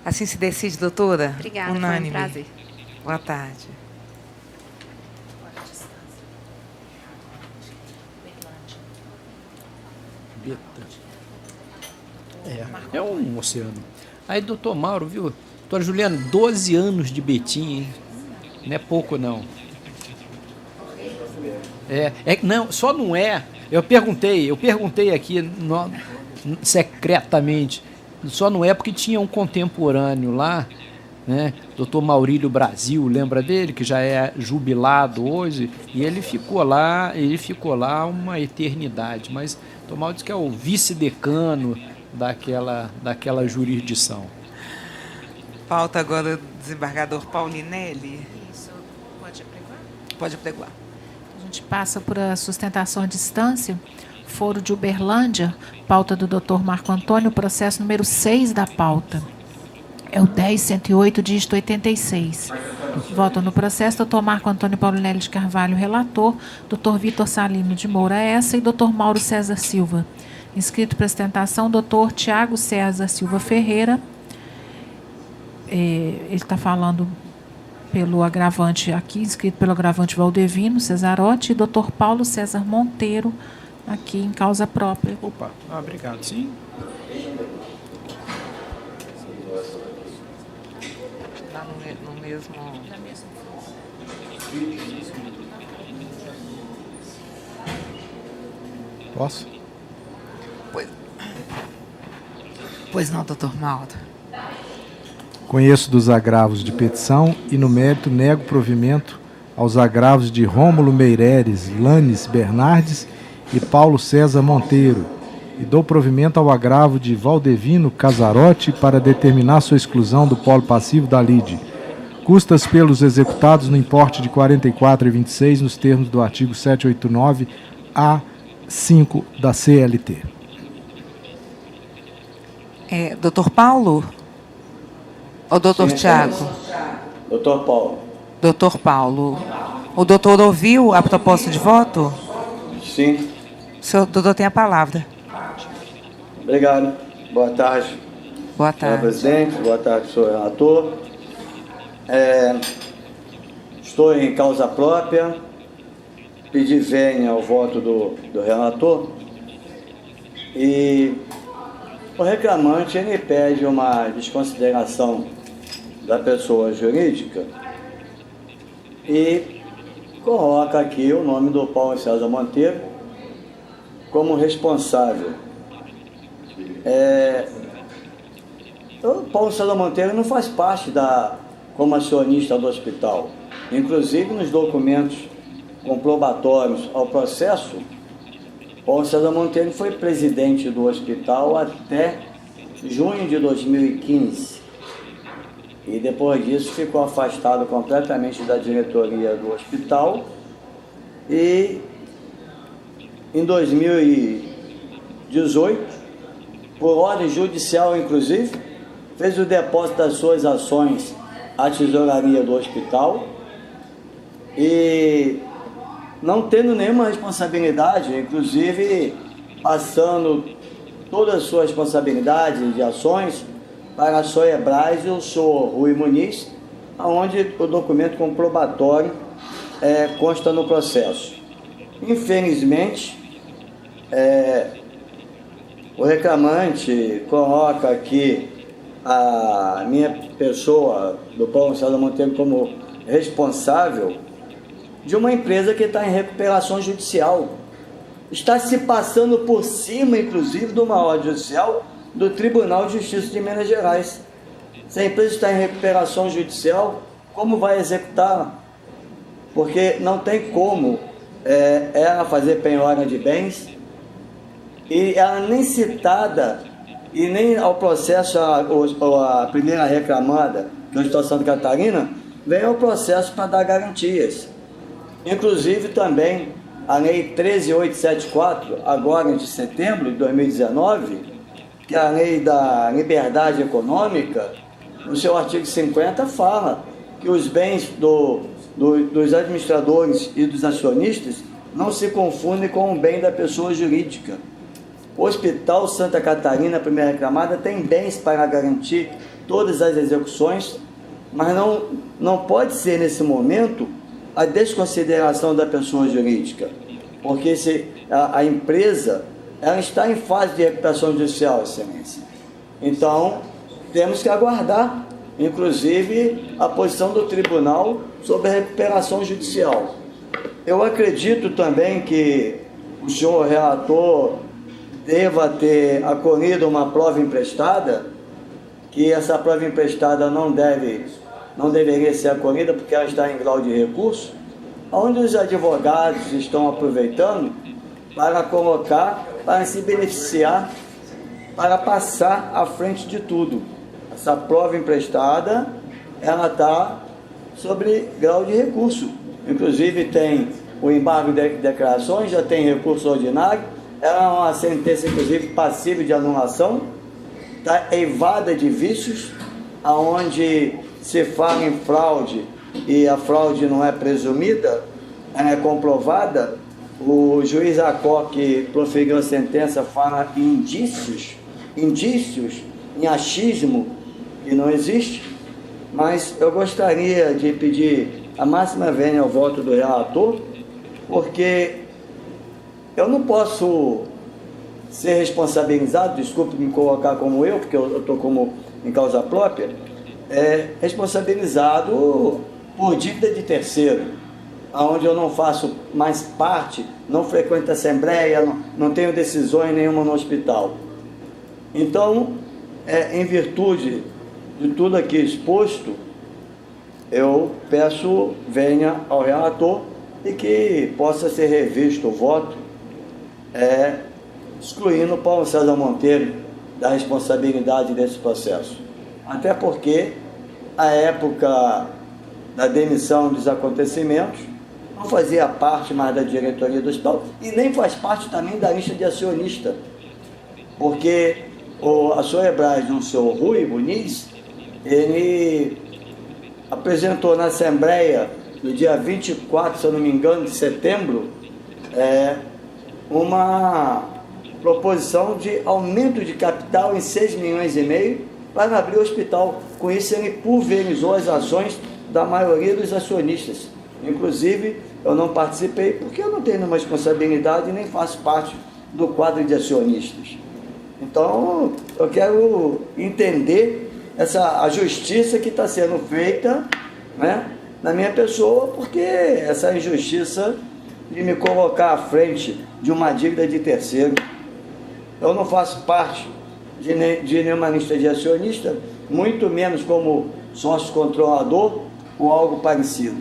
Assim se decide, doutora? Obrigada, Unânime. foi um prazer. Boa tarde. É um oceano. Aí, doutor Mauro, viu? Doutora Juliana, 12 anos de Betim, hein? Não é pouco, não. Não, só não é. Eu perguntei aqui secretamente. Só não é porque tinha um contemporâneo lá, né? Dr. Maurílio Brasil, lembra dele, que já é jubilado hoje, e ele ficou lá uma eternidade. Mas o Mauro diz que é o vice-decano daquela jurisdição. Pauta agora do desembargador Paulinelli. Isso, pode apregoar? Pode apregoar. A gente passa por a sustentação à distância, Foro de Uberlândia, pauta do Dr. Marco Antônio, processo número 6 da pauta. É o 10.108, dígito 86. Votam no processo Dr. Marco Antônio Paulinelli de Carvalho, relator, Dr. Vitor Salino de Moura Essa e Dr. Mauro César Silva. Inscrito para sustentação, Dr. Tiago César Silva Ferreira. Ele está falando pelo agravante aqui, inscrito pelo agravante Valdevino Cesarotti, e Dr. Paulo César Monteiro, aqui em causa própria. Opa, obrigado, sim. Está no mesmo... Posso? Pois não, doutor Mauro. Conheço dos agravos de petição e, no mérito, nego provimento aos agravos de Rômulo Meireles Lanes Bernardes e Paulo César Monteiro, e dou provimento ao agravo de Valdevino Casarotti para determinar sua exclusão do polo passivo da lide. Custas pelos executados no importe de R$ 44,26 nos termos do artigo 789-A5 da CLT. Doutor Paulo? Ou doutor Tiago? Doutor Paulo. Doutor Paulo. O doutor ouviu a proposta de voto? Sim. O doutor tem a palavra. Obrigado. Boa tarde. Boa tarde. Senhor presidente, boa tarde, senhor relator. Estou em causa própria. Pedi vênia ao voto do relator. E o reclamante ele pede uma desconsideração da pessoa jurídica e coloca aqui o nome do Paulo César Monteiro como responsável. O Paulo César Monteiro não faz parte como acionista do hospital. Inclusive, nos documentos comprobatórios ao processo, Paulo César Monteiro foi presidente do hospital até junho de 2015. E depois disso ficou afastado completamente da diretoria do hospital. E em 2018, por ordem judicial inclusive, fez o depósito das suas ações à tesouraria do hospital e não tendo nenhuma responsabilidade, inclusive passando todas as suas responsabilidades de ações para a Soebras e o senhor Rui Muniz, onde o documento comprobatório consta no processo. Infelizmente, o reclamante coloca aqui a minha pessoa, do Paulo César Monteiro, como responsável de uma empresa que está em recuperação judicial. Está se passando por cima, inclusive, de uma ordem judicial do Tribunal de Justiça de Minas Gerais. Se a empresa está em recuperação judicial, como vai executá-la? Porque não tem como ela fazer penhora de bens e ela nem citada e nem ao processo a primeira reclamada do Estado de Santa Catarina vem ao processo para dar garantias. Inclusive também a Lei 13.874, agora de setembro de 2019, que é a Lei da Liberdade Econômica, no seu artigo 50 fala que os bens dos administradores e dos acionistas não se confundem com o bem da pessoa jurídica. O Hospital Santa Catarina, primeira reclamada, tem bens para garantir todas as execuções, mas não pode ser, nesse momento, a desconsideração da pessoa jurídica, porque a empresa ela está em fase de recuperação judicial, Excelência. Então, temos que aguardar, inclusive, a posição do tribunal sobre a recuperação judicial. Eu acredito também que o senhor relator deva ter acolhido uma prova emprestada, que essa prova emprestada não deveria ser acolhida porque ela está em grau de recurso, onde os advogados estão aproveitando para colocar, para se beneficiar, para passar à frente de tudo. Essa prova emprestada, ela está sobre grau de recurso. Inclusive tem o embargo de declarações, já tem recurso ordinário, ela é uma sentença, inclusive, passível de anulação, está eivada de vícios, aonde se fala em fraude e a fraude não é presumida, ela é comprovada. O juiz Acó, que proferiu a sentença, fala em indícios, em achismo, que não existe, mas eu gostaria de pedir a máxima vênia ao voto do relator, porque eu não posso ser responsabilizado, desculpe me colocar como eu, porque eu estou como em causa própria, responsabilizado por dívida de terceiro, onde eu não faço mais parte, não frequento a assembleia, não tenho decisões nenhuma no hospital. Então, em virtude de tudo aqui exposto, eu peço venha ao relator e que possa ser revisto o voto, excluindo o Paulo César Monteiro da responsabilidade desse processo. Até porque a época da demissão dos acontecimentos não fazia parte mais da diretoria do hospital e nem faz parte também da lista de acionista, porque a Soebras, o senhor Rui Muniz, ele apresentou na Assembleia, no dia 24, se eu não me engano, de setembro, uma proposição de aumento de capital em 6,5 milhões para abrir o hospital. Com isso, ele pulverizou as ações da maioria dos acionistas. Inclusive, eu não participei porque eu não tenho nenhuma responsabilidade e nem faço parte do quadro de acionistas. Então, eu quero entender a justiça que está sendo feita, né, na minha pessoa, porque essa injustiça de me colocar à frente de uma dívida de terceiro. Eu não faço parte de nenhuma lista de acionista, muito menos como sócio controlador ou algo parecido.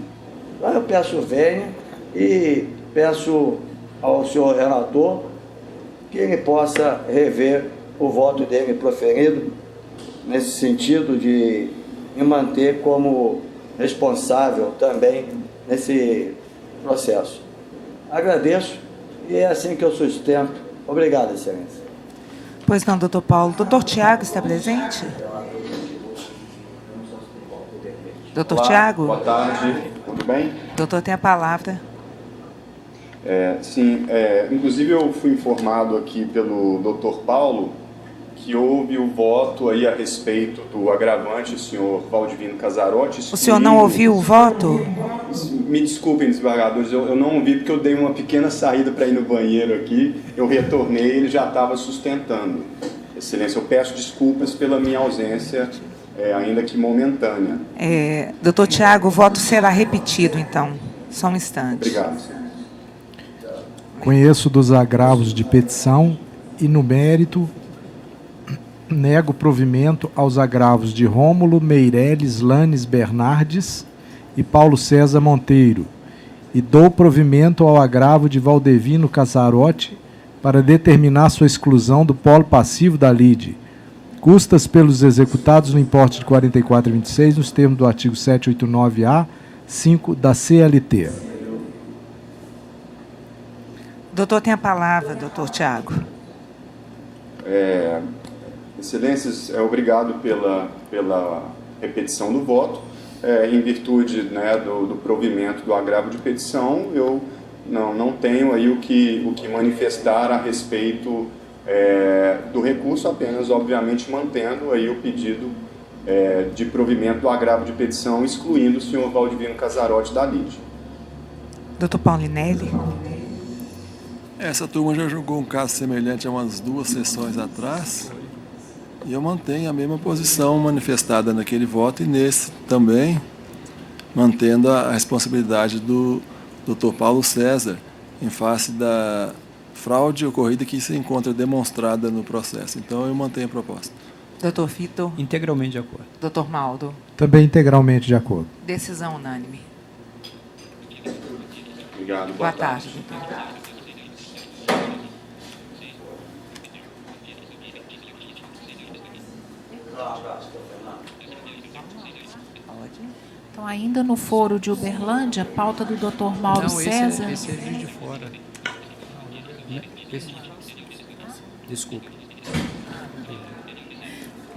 Então eu peço vênia e peço ao senhor relator que ele possa rever o voto dele proferido, nesse sentido de me manter como responsável também nesse processo. Agradeço e é assim que eu sustento. Obrigado, Excelência. Pois não, doutor Paulo. Doutor Tiago está presente? Doutor Tiago? Boa tarde, tudo bem? Doutor, tem a palavra. Sim, inclusive eu fui informado aqui pelo doutor Paulo que houve o voto aí a respeito do agravante, o senhor Valdivino Casarotti. O senhor não ouviu o voto? Me desculpem, desembargadores, eu não ouvi porque eu dei uma pequena saída para ir no banheiro aqui, eu retornei e ele já estava sustentando. Excelência, eu peço desculpas pela minha ausência, ainda que momentânea. Doutor Tiago, o voto será repetido, então. Só um instante. Obrigado, senhor. Conheço dos agravos de petição e, no mérito, nego provimento aos agravos de Rômulo Meireles Lanes Bernardes e Paulo César Monteiro, e dou provimento ao agravo de Valdevino Casarotti para determinar sua exclusão do polo passivo da lide. Custas pelos executados no importe de R$ 44,26, nos termos do artigo 789-A, 5 da CLT. Doutor, tem a palavra, doutor Tiago. Excelências, obrigado pela repetição do voto. Em virtude, né, do provimento do agravo de petição, eu não tenho aí o que manifestar a respeito do recurso, apenas, obviamente, mantendo aí o pedido de provimento do agravo de petição, excluindo o senhor Valdivino Casarotti da lide. Doutor Paulinelli. Essa turma já julgou um caso semelhante há umas 2 sessões atrás, e eu mantenho a mesma posição manifestada naquele voto e nesse também, mantendo a responsabilidade do Dr. Paulo César em face da fraude ocorrida que se encontra demonstrada no processo. Então, eu mantenho a proposta. Doutor Vitor. Integralmente de acordo. Doutor Maldo. Também integralmente de acordo. Decisão unânime. Obrigado. Boa tarde, doutor. Então, ainda no foro de Uberlândia, pauta do Dr. Mauro César. Esse é Juiz de Fora. Desculpe.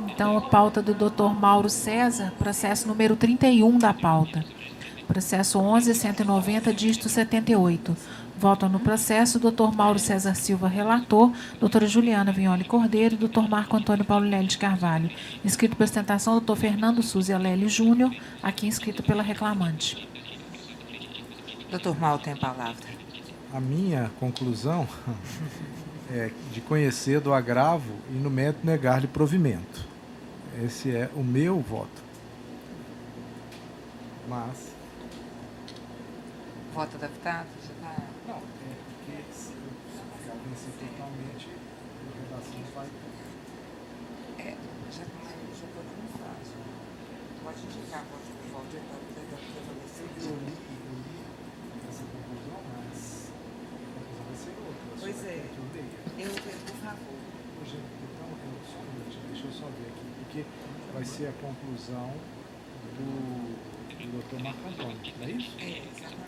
Então, a pauta do Dr. Mauro César, processo número 31 da pauta. Processo 11.190, dígito 78. Votam no processo Dr. Mauro César Silva, relator, doutora Juliana Vignoli Cordeiro e Dr. Marco Antônio Paulinelli de Carvalho. Inscrito por ostentação, Dr. Fernando Souza Lélio Júnior, aqui inscrito pela reclamante. Doutor Mauro tem a palavra. A minha conclusão é de conhecer do agravo e no mérito negar-lhe provimento. Esse é o meu voto. Mas... Voto adaptado? Não, porque se eu vencer totalmente, a redação vai... Já estou dando fácil. Pode indicar voto de Eu li essa conclusão, mas a conclusão vai ser outra. Pois é. Por favor. Então, só um minutinho, deixa eu só ver aqui, porque vai ser a conclusão do Dr. Marco Antônio, não é isso? Exatamente.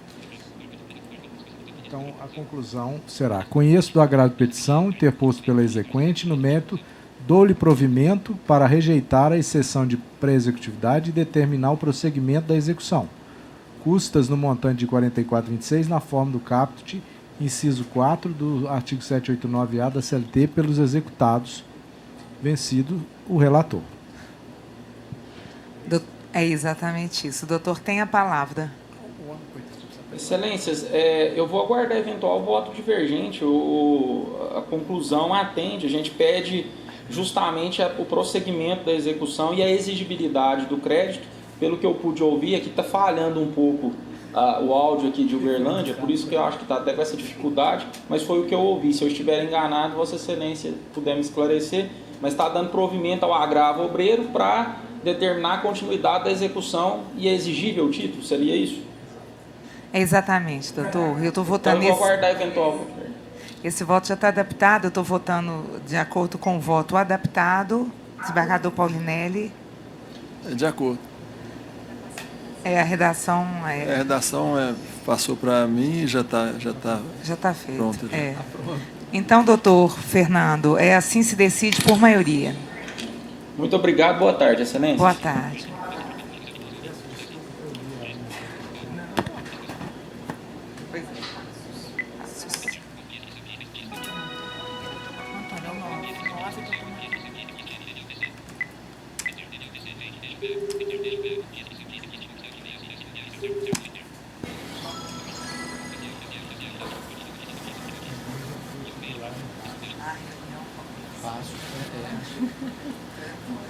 Então, a conclusão será: conheço do agravo de petição interposto pela exequente, no mérito dou-lhe provimento para rejeitar a exceção de pré-executividade e determinar o prosseguimento da execução. Custas no montante de 44,26 na forma do caput, inciso 4 do artigo 789-A da CLT pelos executados, vencido o relator. É exatamente isso. O doutor tem a palavra. Excelências, eu vou aguardar eventual voto divergente. A conclusão atende, a gente pede justamente o prosseguimento da execução e a exigibilidade do crédito. Pelo que eu pude ouvir, aqui está falhando um pouco o áudio aqui de Uberlândia, por isso que eu acho que está até com essa dificuldade, mas foi o que eu ouvi. Se eu estiver enganado, Vossa Excelência puder me esclarecer, mas está dando provimento ao agravo obreiro para determinar a continuidade da execução e é exigível o título, seria isso? Exatamente, doutor. Eu estou votando então, eu vou aguardar eventual. Esse voto já está adaptado, eu estou votando de acordo com o voto adaptado. Desembargador Paulinelli. De acordo. A redação... A redação passou para mim e já está feito. Pronto. Então, doutor Fernando, assim se decide por maioria. Muito obrigado, boa tarde, excelência. Boa tarde.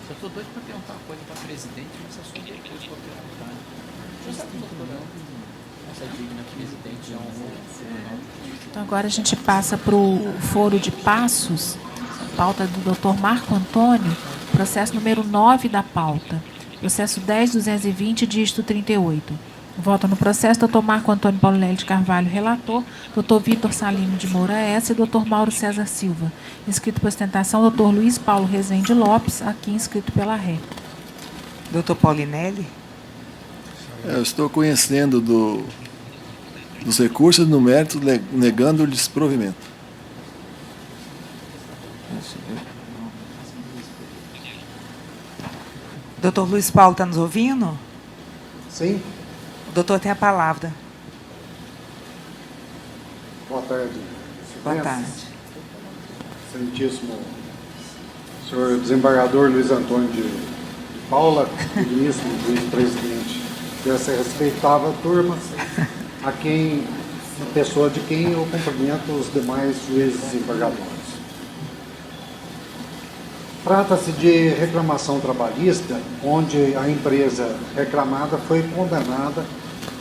Eu estou doido para perguntar uma coisa para a presidente, mas é só depois que eu perguntar. Essa digna presidente é Então, agora a gente passa para o foro de Passos, pauta do Dr. Marco Antônio, processo número 9 da pauta, processo 10.220, dígito 38. Vota no processo Dr. Marco Antônio Paulinelli de Carvalho, relator, Dr. Vitor Salino de Moura S. e Dr. Mauro César Silva. Inscrito por ostentação, Dr. Luiz Paulo Rezende Lopes, aqui inscrito pela Ré. Dr. Paulinelli? Eu estou conhecendo dos recursos no mérito, negando-lhes provimento. Dr. Luiz Paulo está nos ouvindo? Sim. O doutor tem a palavra. Boa tarde. Boa tarde. Excelentíssimo senhor desembargador Luiz Antônio de Paula, ministro, vice-presidente dessa respeitável turma, a pessoa de quem eu cumprimento os demais juízes desembargadores. Trata-se de reclamação trabalhista, onde a empresa reclamada foi condenada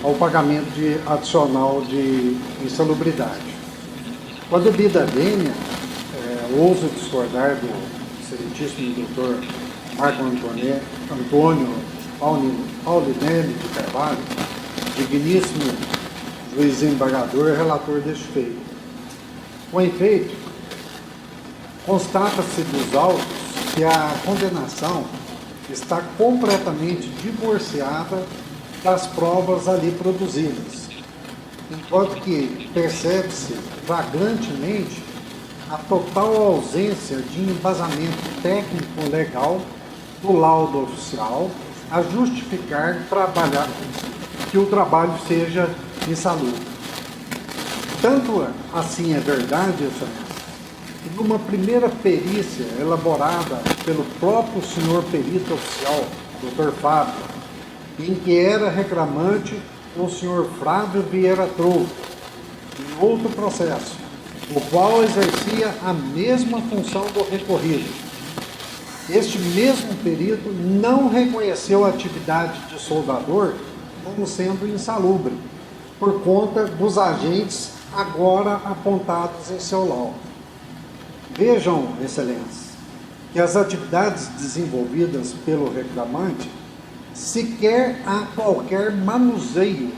ao pagamento de adicional de insalubridade. Com a devida vênia, ouso discordar do excelentíssimo doutor Marco Antônio Paulinelli de Carvalho, digníssimo juiz desembargador e relator deste feito. Com efeito, constata-se dos autos que a condenação está completamente divorciada das provas ali produzidas, enquanto que percebe-se flagrantemente a total ausência de embasamento técnico-legal do laudo oficial a justificar que o trabalho seja insalubre. Tanto assim é verdade, excelência, que numa primeira perícia elaborada pelo próprio senhor perito oficial, Dr. Fábio, em que era reclamante o senhor Flávio Vieira Trouxe, em outro processo, o qual exercia a mesma função do recorrido. Este mesmo perito não reconheceu a atividade de soldador como sendo insalubre, por conta dos agentes agora apontados em seu laudo. Vejam, excelências, que as atividades desenvolvidas pelo reclamante sequer há qualquer manuseio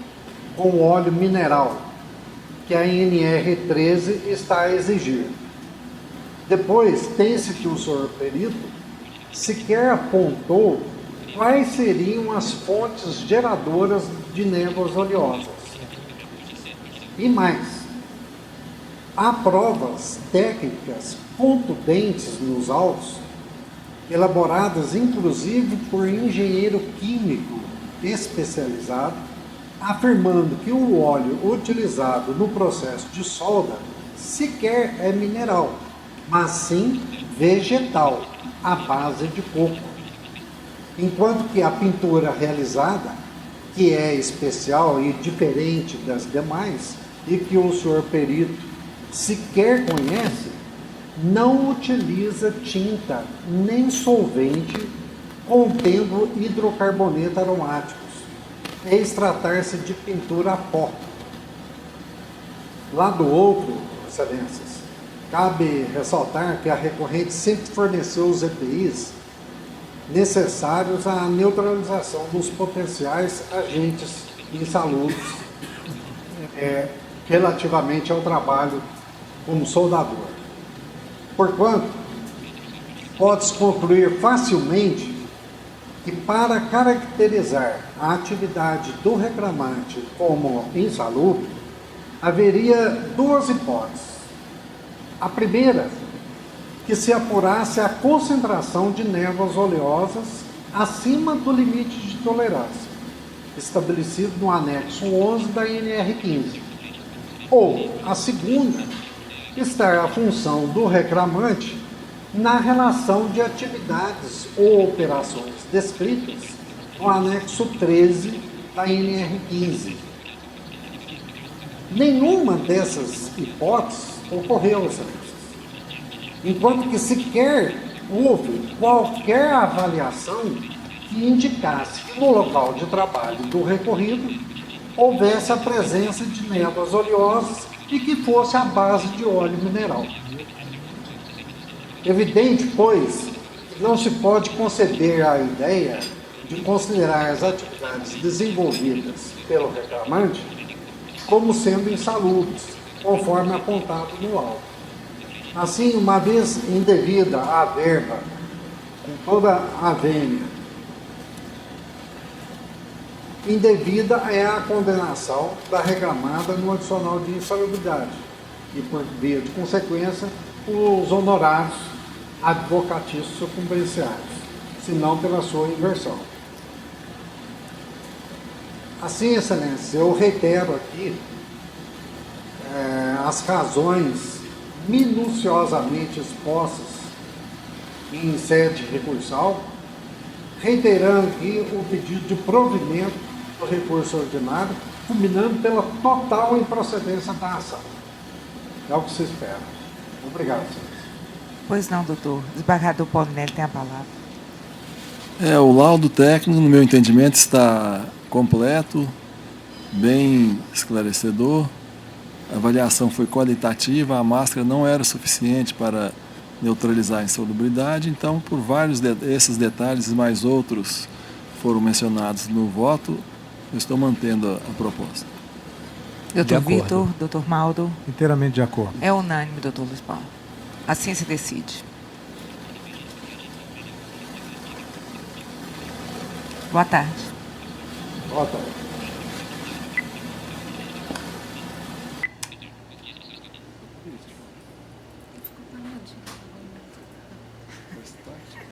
com óleo mineral que a NR13 está a exigir. Depois, tem-se que o senhor perito sequer apontou quais seriam as fontes geradoras de névoas oleosas. E mais, há provas técnicas contundentes nos autos, elaboradas inclusive por engenheiro químico especializado, afirmando que o óleo utilizado no processo de solda sequer é mineral, mas sim vegetal, à base de coco. Enquanto que a pintura realizada, que é especial e diferente das demais, e que o senhor perito sequer conhece, não utiliza tinta nem solvente contendo hidrocarbonetos aromáticos, eis tratar-se de pintura a pó. Lá do outro, excelências, cabe ressaltar que a recorrente sempre forneceu os EPIs necessários à neutralização dos potenciais agentes insalubres relativamente ao trabalho como soldador. Porquanto, pode-se concluir facilmente que para caracterizar a atividade do reclamante como insalubre, haveria duas hipóteses. A primeira, que se apurasse a concentração de névoas oleosas acima do limite de tolerância, estabelecido no anexo 11 da NR15. Ou, a segunda, estar a função do reclamante na relação de atividades ou operações descritas no anexo 13 da NR15. Nenhuma dessas hipóteses ocorreu, excelências, enquanto que sequer houve qualquer avaliação que indicasse que no local de trabalho do recorrido houvesse a presença de névoas oleosas e que fosse à base de óleo mineral. Evidente, pois, que não se pode conceber a ideia de considerar as atividades desenvolvidas pelo reclamante como sendo insalubres, conforme apontado no laudo. Assim, uma vez indevida a verba, com toda a vênia, indevida é a condenação da reclamada no adicional de insalubridade e, por via de consequência, os honorários advocatícios sucumbenciários, se não pela sua inversão. Assim, excelência, eu reitero aqui as razões minuciosamente expostas em sede recursal, reiterando aqui o pedido de provimento do recurso ordinário, culminando pela total improcedência da ação. É o que se espera. Obrigado, senhores. Pois não, doutor. Desembargador Paulinelli tem a palavra. O laudo técnico, no meu entendimento, está completo, bem esclarecedor. A avaliação foi qualitativa, a máscara não era suficiente para neutralizar a insalubridade, então, por vários esses detalhes e mais outros foram mencionados no voto, eu estou mantendo a proposta. Doutor Vitor, doutor Mauro. Inteiramente de acordo. É unânime, doutor Luiz Paulo. Assim se decide. Boa tarde. Boa tarde.